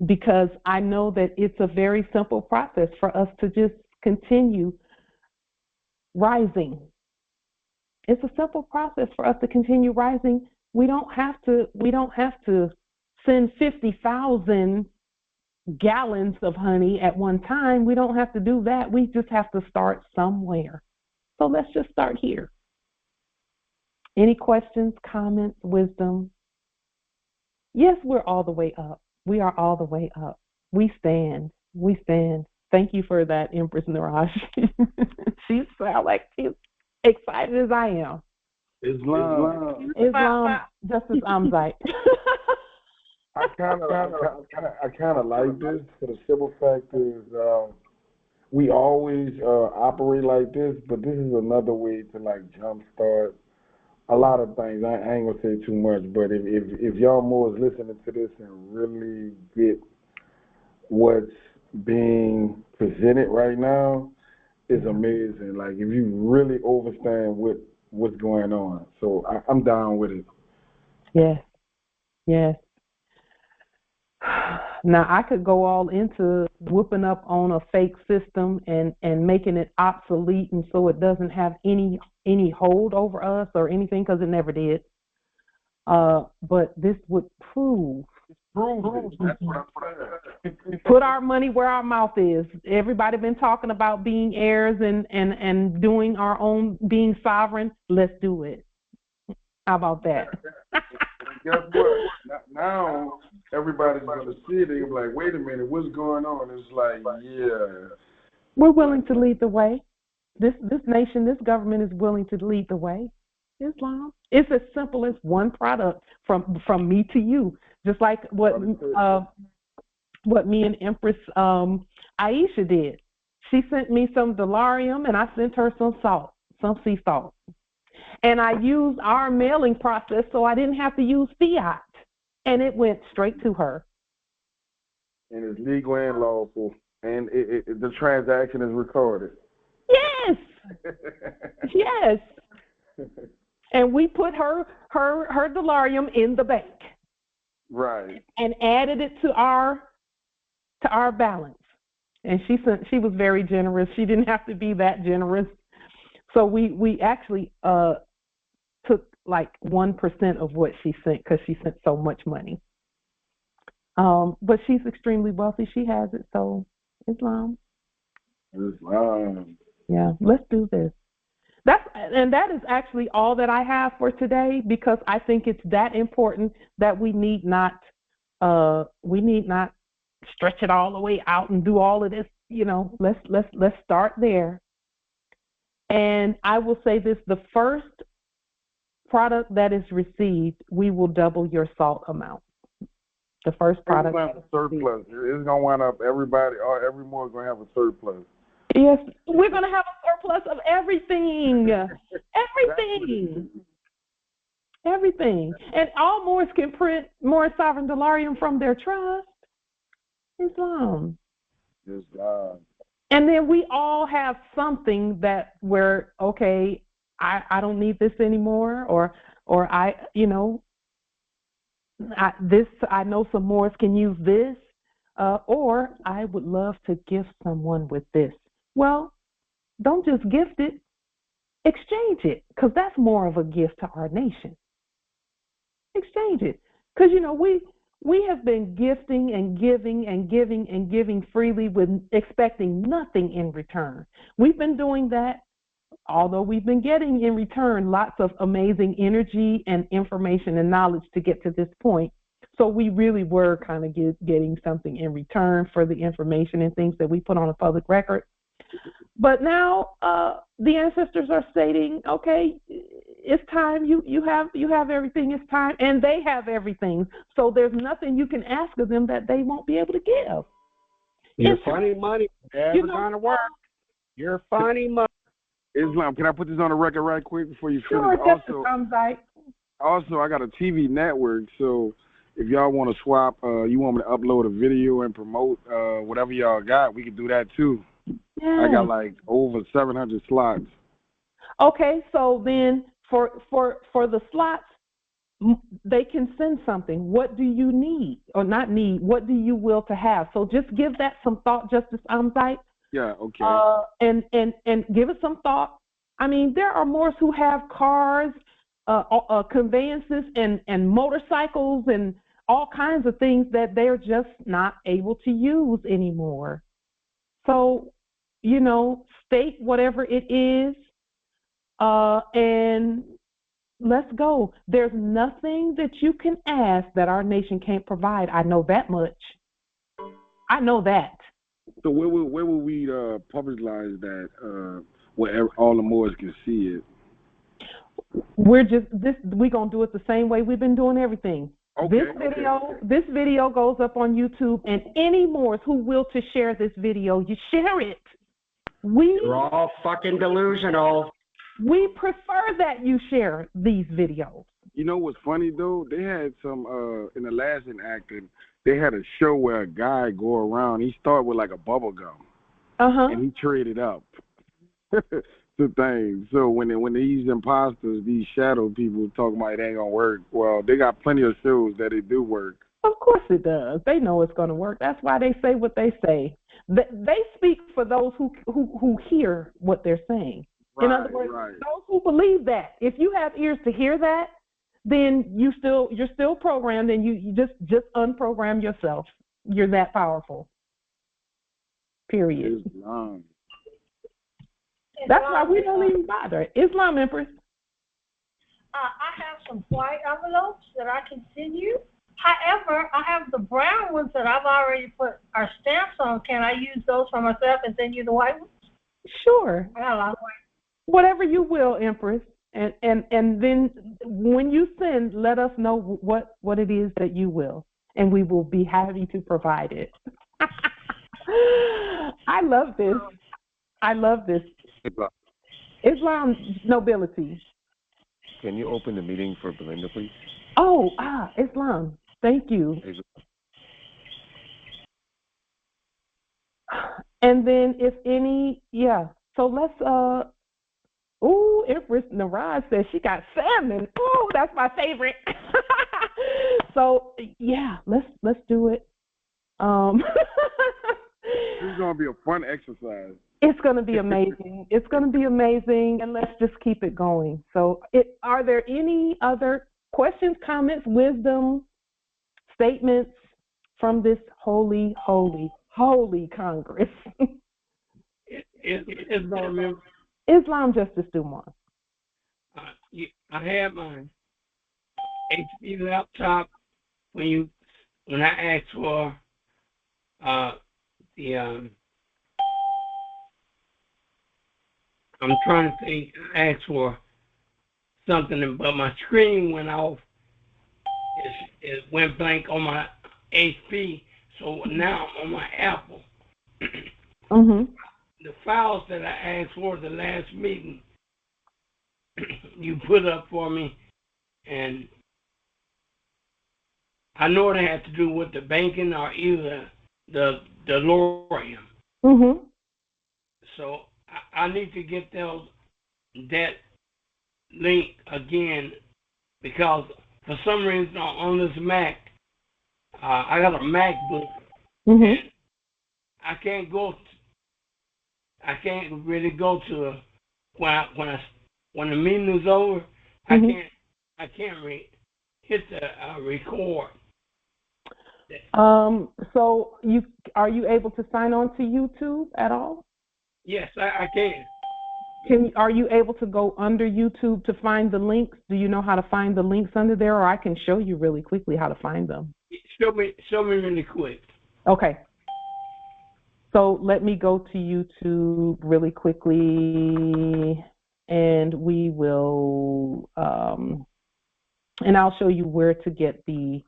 Because I know that it's a very simple process for us to just continue rising. It's a simple process for us to continue rising. We don't have to send 50,000 gallons of honey at one time. We don't have to do that. We just have to start somewhere. So let's just start here. Any questions, comments, wisdom? Yes, we're all the way up. We are all the way up. We stand. We stand. Thank you for that, Empress Niraj. She sounds like she's excited as I am. Islam, Justice Amzite. I kind of like this for the simple fact is we always operate like this, but this is another way to like jumpstart a lot of things. I ain't gonna say too much, but if y'all more is listening to this and really get what's being presented right now, is amazing. Like if you really understand what's going on. So I'm down with it. Yes, yes. Now I could go all into whooping up on a fake system and making it obsolete, and so it doesn't have any hold over us or anything, because it never did. But this would prove. That's what I'm saying. Put our money where our mouth is. Everybody been talking about being heirs and doing our own, being sovereign. Let's do it. How about that? Guess what? Now everybody's going to see it. They're like, wait a minute, what's going on? It's like, yeah. We're willing to lead the way. This nation, this government is willing to lead the way. Islam. It's as simple as one product from me to you. Just like what me and Empress Aisha did. She sent me some Delarium, and I sent her some salt, some sea salt. And I used our mailing process, so I didn't have to use fiat. And it went straight to her. And it's legal and lawful. And the transaction is recorded. Yes. Yes. And we put her Delarium in the bank. Right. And added it to our balance. And she was very generous. She didn't have to be that generous. So we actually took like 1% of what she sent, because she sent so much money. But she's extremely wealthy. She has it. So Islam. Yeah, let's do this. That is actually all that I have for today, because I think it's that important that we need not stretch it all the way out and do all of this. Let's start there. And I will say this: the first product that is received, we will double your salt amount. The first product. It's going to have a surplus. It's going to wind up everybody, or every more is going to have a surplus. Yes, we're going to have a surplus of everything. Everything. And all Moors can print Moor Sovereign Delarium from their trust. Islam. Islam. And then we all have something that where, okay, I don't need this anymore, or I know some Moors can use this, or I would love to gift someone with this. Well, don't just gift it, exchange it, because that's more of a gift to our nation. Exchange it, because we have been gifting and giving and giving and giving freely with expecting nothing in return. We've been doing that, although we've been getting in return lots of amazing energy and information and knowledge to get to this point. So we really were kind of getting something in return for the information and things that we put on a public record. But now the ancestors are stating, okay, it's time. You have everything. It's time, and they have everything. So there's nothing you can ask of them that they won't be able to give. Your funny money never gonna work. Your funny money. Islam, can I put this on the record right quick before you finish? Sure, also, I got a TV network, so if y'all want to swap, you want me to upload a video and promote whatever y'all got, we can do that too. Yeah. I got like over 700 slots. Okay, so then for the slots, they can send something. What do you need or not need? What do you will to have? So just give that some thought, Justice Amzite. Yeah, okay. And give it some thought. I mean, there are Moors who have cars, conveyances, and motorcycles, and all kinds of things that they're just not able to use anymore. So, state whatever it is, and let's go. There's nothing that you can ask that our nation can't provide. I know that much. I know that. So where will we publicize that where all the Moors can see it? We're gonna do it the same way we've been doing everything. Okay, this video goes up on YouTube, and any Moors who will to share this video, you share it. You're all fucking delusional. We prefer that you share these videos. You know what's funny though? They had some in the last enactment. They had a show where a guy go around. He started with like a bubble gum, and he traded up. to things. So when these imposters, these shadow people talk about it ain't gonna work, well, they got plenty of shows that it do work. Of course it does. They know it's going to work. That's why they say what they say. They speak for those who hear what they're saying. Right, in other words, right. those who believe that. If you have ears to hear that, then you're still programmed, and you just unprogram yourself. You're that powerful. Period. Islam. That's why we don't even bother. Islam, Empress. I have some white envelopes that I can send you. However, I have the brown ones that I've already put our stamps on. Can I use those for myself and send you the white ones? Sure. I got a lot of white. Whatever you will, Empress. And then when you send, let us know what it is that you will, and we will be happy to provide it. I love this. I love this. Islam nobility. Can you open the meeting for Belinda, please? Oh, Islam. Thank you. And then if any, yeah. So let's Empress Naraj says she got salmon. Ooh, that's my favorite. So yeah, let's do it. It's gonna be a fun exercise. It's gonna be amazing. It's gonna be amazing, and let's just keep it going. So, are there any other questions, comments, wisdom, statements from this holy, holy, holy Congress? Islam Justice Dumont. I had my HP laptop when I asked for I'm trying to think. I asked for something, but my screen went off. It went blank on my HP, so now I'm on my Apple. Mm-hmm. The files that I asked for the last meeting, you put up for me, and I know it had to do with the banking or either the DeLorean. Mm-hmm. So I need to get that link again, because for some reason on this Mac, I got a MacBook, mm-hmm. and I can't really go to when the meeting is over. Mm-hmm. I can't hit the record. So are you able to sign on to YouTube at all? Yes, I can. Are you able to go under YouTube to find the links? Do you know how to find the links under there, or I can show you really quickly how to find them? Show me really quick. Okay. So let me go to YouTube really quickly, and we will, and I'll show you where to get the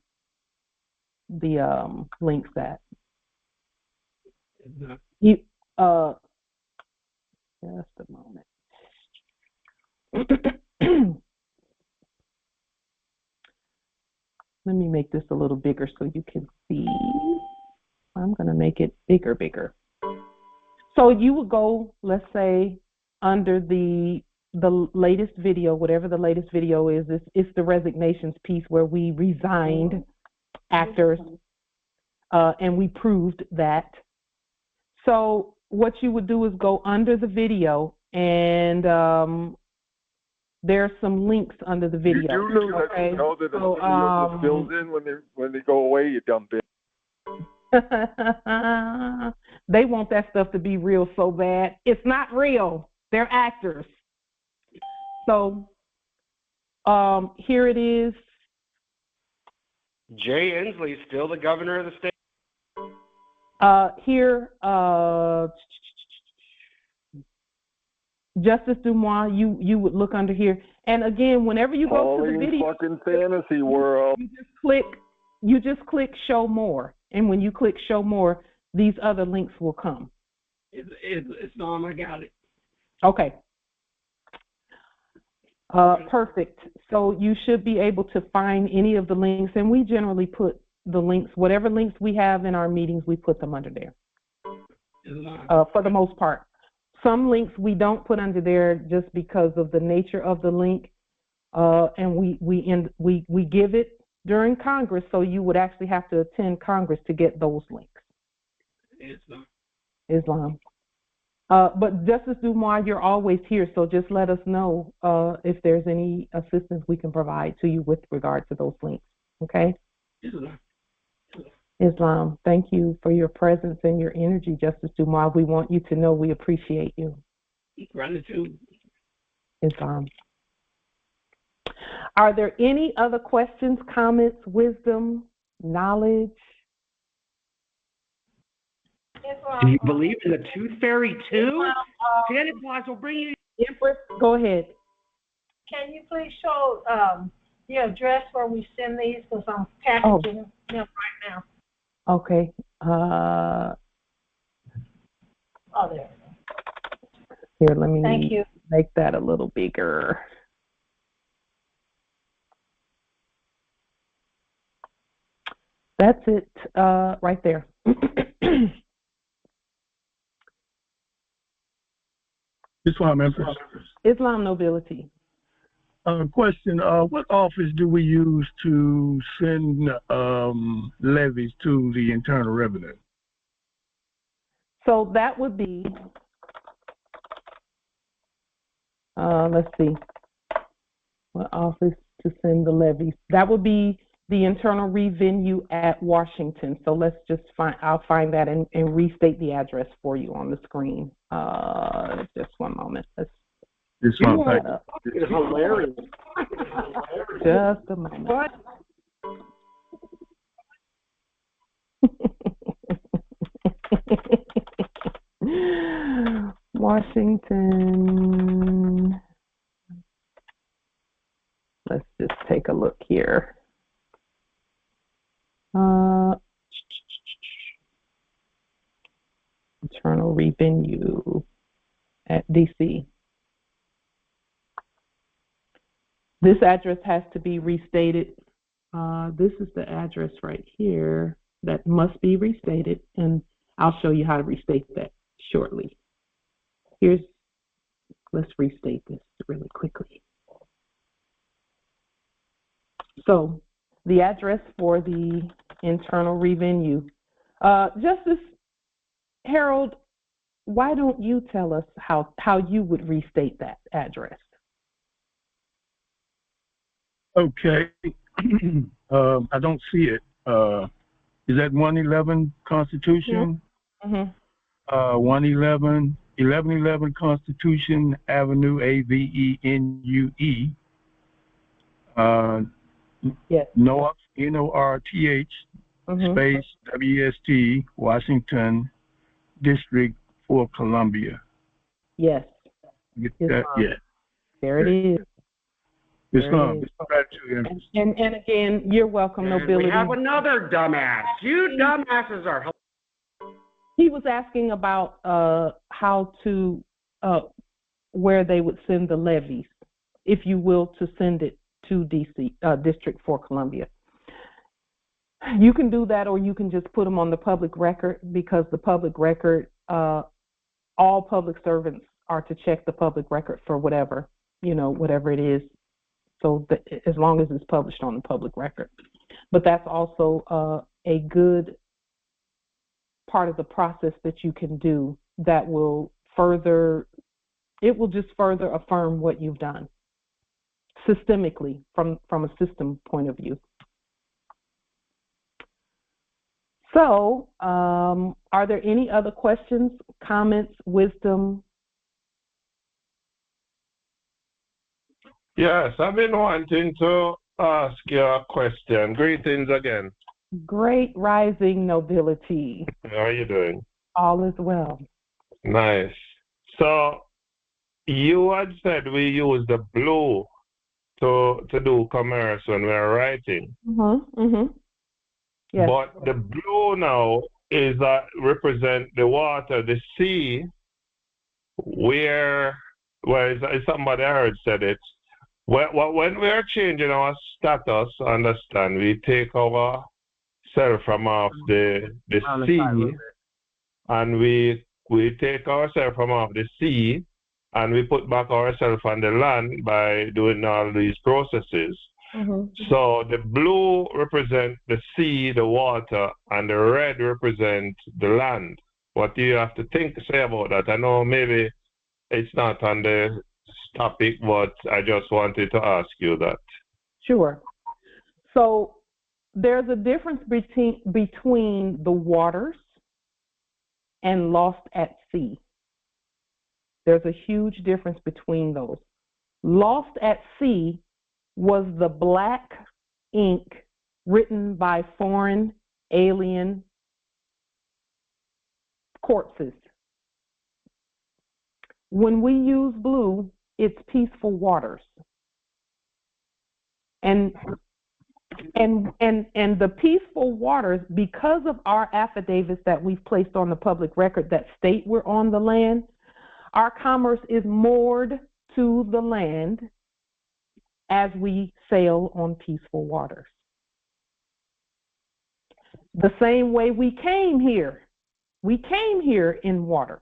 links at. You just a moment. Let me make this a little bigger so you can see. I'm going to make it bigger. So you would go, let's say, under the latest video, whatever the latest video is. It's the resignations piece where we resigned actors, and we proved that. So what you would do is go under the video, and there's some links under the video. You do know that you know that the video just fills in when they go away, you dump it. They want that stuff to be real so bad. It's not real. They're actors. So here it is. Jay Inslee still the governor of the state. Here, Justice Dumois, you would look under here, and again, whenever you go to the video, fucking fantasy world, you just click show more, and when you click show more, these other links will come. It's on. I got it. Okay. Perfect. So you should be able to find any of the links, and we generally put the links, whatever links we have in our meetings, we put them under there for the most part. some links we don't put under there just because of the nature of the link, and we give it during Congress, so you would actually have to attend Congress to get those links. Islam. But Justice Dumois, you're always here, so just let us know if there's any assistance we can provide to you with regard to those links. Okay? Islam, thank you for your presence and your energy, Justice Dumois. We want you to know we appreciate you. Gratitude. Islam. Are there any other questions, comments, wisdom, knowledge? Do you believe in the Tooth Fairy too? Santa Claus will bring you. Empress, go ahead. Can you please show the address where we send these? Because I'm packaging them right now. Okay. Oh, there. Here, let me Thank you. make that a little bigger. That's it right there. Islam Empress. Islam Nobility. Question, what office do we use to send levies to the Internal Revenue? So that would be, let's see, what office to send the levies? That would be the Internal Revenue at Washington. So let's just I'll find that and restate the address for you on the screen. Just one moment. Let's It's hilarious. Just a moment. What? Washington. Let's just take a look here. Internal Revenue at DC. This address has to be restated. This is the address right here that must be restated, and I'll show you how to restate that shortly. Let's restate this really quickly. So the address for the Internal Revenue. Justice Harold, why don't you tell us how you would restate that address? Okay. I don't see it. Is that 111 Constitution? Mm-hmm. 1111 Constitution Avenue, Avenue. Yes. North, North, space, WST, Washington, District for Columbia. Yes. Get that? Yeah. There it is. Islam. And again, you're welcome, Nobility. We have another dumbass. You dumbasses are. He was asking about how to, where they would send the levies, if you will, to send it to DC, District for Columbia. You can do that, or you can just put them on the public record, because the public record, all public servants are to check the public record for whatever, whatever it is. So as long as it's published on the public record. But that's also a good part of the process that you can do that will just further affirm what you've done systemically from a system point of view. So are there any other questions, comments, wisdom? Yes, I've been wanting to ask you a question. Greetings again. Great rising, Nobility. How are you doing? All is well. Nice. So you had said we use the blue to do commerce when we're writing. Yes. But the blue now is represent the water, the sea, where somebody I heard said it. When we are changing our status, understand, we take our self from off the sea and we we take ourselves from off the sea and we put back ourselves on the land by doing all these processes. So the blue represents the sea, the water, and the red represents the land. What do you have to say about that? I know maybe it's not on the topic, but I just wanted to ask you that. Sure. So there's a difference between the waters and lost at sea. There's a huge difference between those. Lost at sea was the black ink written by foreign alien corpses. When we use blue, it's peaceful waters. And the peaceful waters, because of our affidavits that we've placed on the public record that state we're on the land, our commerce is moored to the land as we sail on peaceful waters. The same way we came here in water,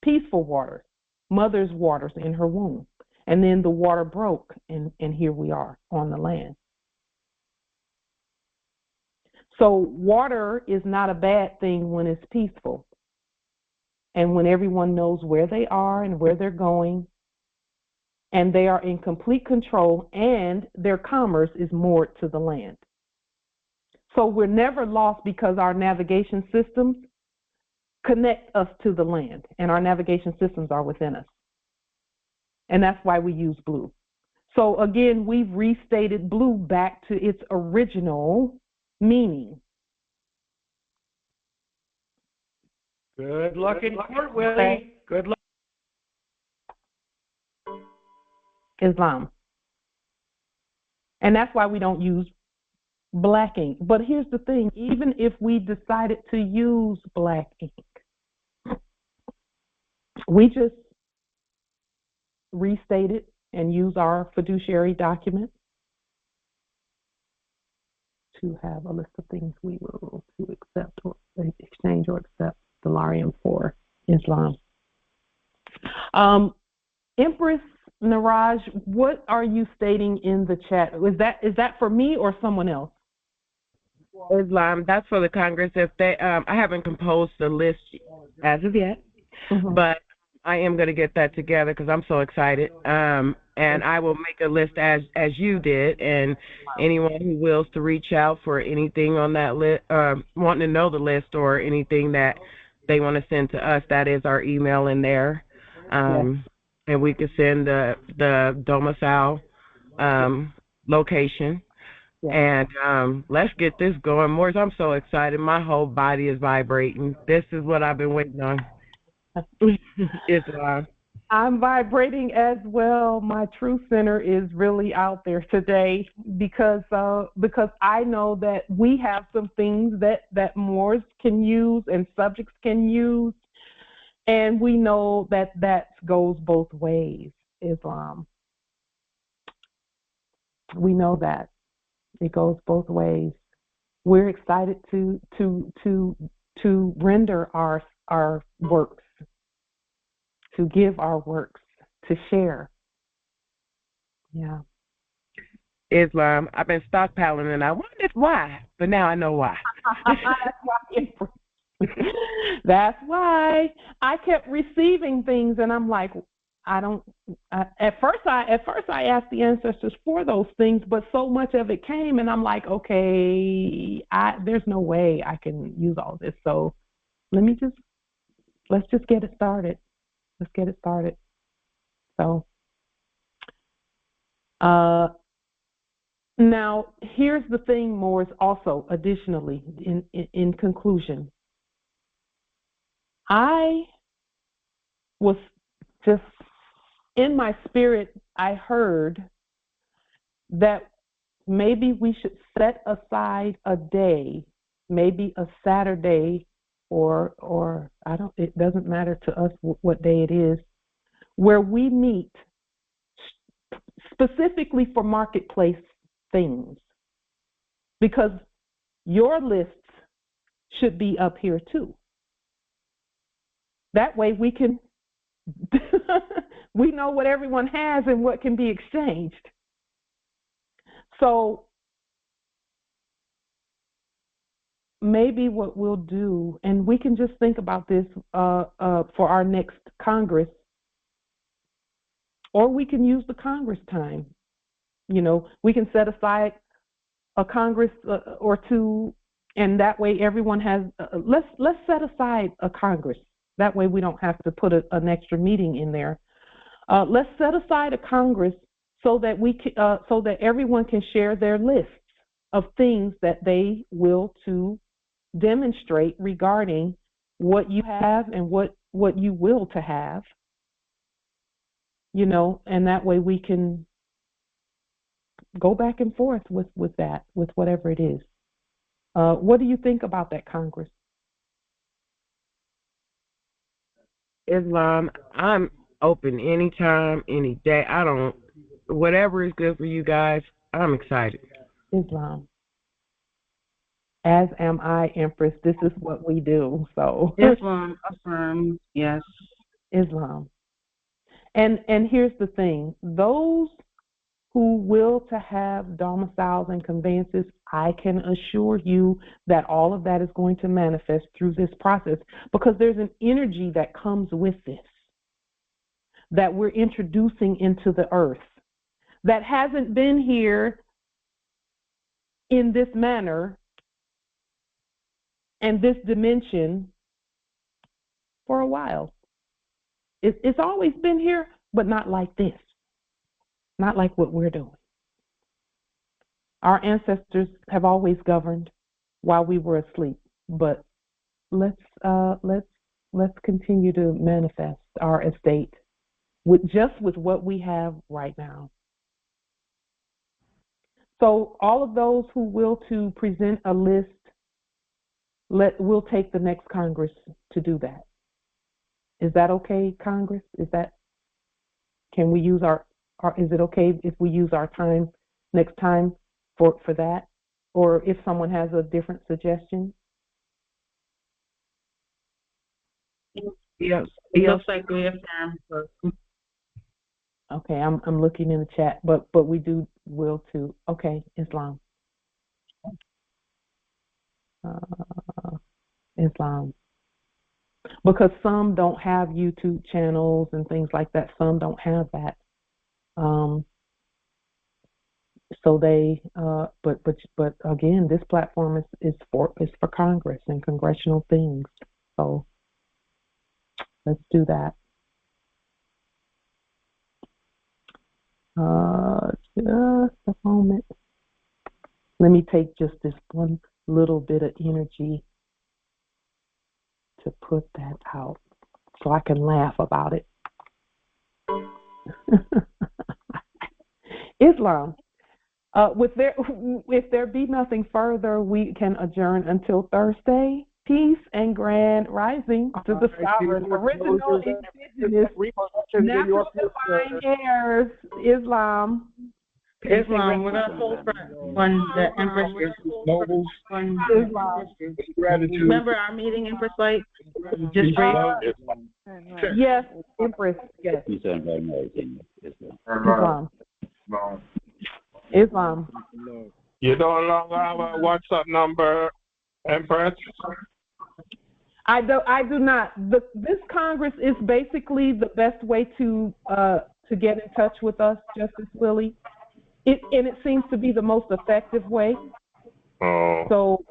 peaceful waters, mother's waters in her womb. And then the water broke, and here we are on the land. So water is not a bad thing when it's peaceful. And when everyone knows where they are and where they're going, and they are in complete control, and their commerce is moored to the land. So we're never lost because our navigation systems connect us to the land, and our navigation systems are within us. And that's why we use blue. So again, we've restated blue back to its original meaning. Good luck in court, Willie. Good luck. Islam. And that's why we don't use black ink. But here's the thing, even if we decided to use black ink, we just restate it and use our fiduciary document to have a list of things we will to accept or exchange or accept Delarium for Islam. Empress Niraj, what are you stating in the chat? Is that for me or someone else? Islam, that's for the Congress. If they, I haven't composed the list as of yet, but I am going to get that together because I'm so excited. And I will make a list as you did, and anyone who wills to reach out for anything on that list, wanting to know the list or anything that they want to send to us, that is our email in there. And we can send the domicile location. And let's get this going. Morris, I'm so excited. My whole body is vibrating. This is what I've been waiting on. Islam. I'm vibrating as well. My truth center is really out there today because I know that we have some things that Moors can use and subjects can use, and we know that goes both ways. Islam. We know that it goes both ways. We're excited to render our works, to give our works, to share. Yeah. Islam. I've been stockpiling and I wondered why, but now I know why. That's why I kept receiving things, and I'm like, at first I asked the ancestors for those things, but so much of it came, and I'm like, okay, there's no way I can use all this. So let's just get it started. Let's get it started. So now here's the thing, Morris, also additionally in conclusion. I was just in my spirit, I heard that maybe we should set aside a day, maybe a Saturday or it doesn't matter to us what day it is, where we meet specifically for marketplace things. Because your lists should be up here too. That way we can, we know what everyone has and what can be exchanged. So maybe what we'll do, and we can just think about this for our next Congress, or we can use the Congress time. You know, we can set aside a Congress or two, and that way everyone has. Let's set aside a Congress. That way we don't have to put an extra meeting in there. Let's set aside a Congress so that so that everyone can share their lists of things that they will to demonstrate regarding what you have and what you will to have. You know, and that way we can go back and forth with that, with whatever it is. What do you think about that, Congress? Islam, I'm open anytime, any day. Whatever is good for you guys, I'm excited. Islam. As am I, Empress. This is what we do. So Islam, affirm, yes. Islam. And here's the thing. Those who will to have domiciles and conveyances, I can assure you that all of that is going to manifest through this process, because there's an energy that comes with this that we're introducing into the earth that hasn't been here in this manner and this dimension for a while. It's always been here, but not like this, not like what we're doing. Our ancestors have always governed while we were asleep, but let's continue to manifest our estate with what we have right now. So all of those who will to present a list, we'll take the next Congress to do that. Is that okay, Congress? Can we use is it okay if we use our time next time for that? Or if someone has a different suggestion? Yes, it looks like we have time. Okay, I'm looking in the chat, but we will too. Okay, Islam. Islam. Because some don't have YouTube channels and things like that. Some don't have that. So they, but again, this platform is for Congress and congressional things. So let's do that. Just a moment. Let me take just this one little bit of energy to put that out so I can laugh about it. Islam. If there be nothing further, we can adjourn until Thursday. Peace and grand rising to the sovereign, original, indigenous, natural divine heirs, Islam. Islam, we're going to hold for when the Empress is nobles. Gratitude. Remember our meeting, Empress Light? Just yes, Empress. Yes. Islam. You no longer have a WhatsApp number, Empress? I do not. This Congress is basically the best way to get in touch with us, Justice Willie. And it seems to be the most effective way. Oh. So,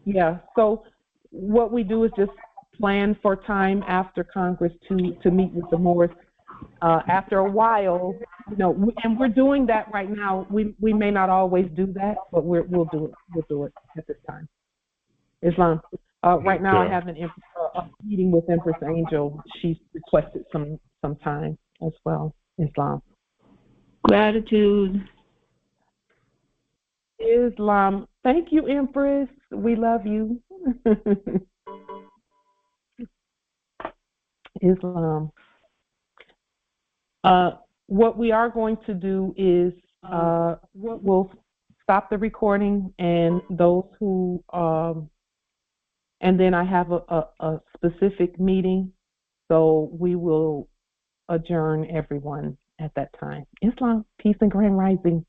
yeah. So what we do is just plan for time after Congress to meet with the Moors. After a while, and we're doing that right now. We may not always do that, but we'll do it. We'll do it at this time. Islam. Right now, I have a meeting with Empress Angel. She's requested some time as well. Islam. Gratitude. Islam. Thank you, Empress. We love you. Islam. What we are going to do is we'll stop the recording, and those who and then I have a specific meeting So we will adjourn everyone at that time. Islam, peace and grand rising.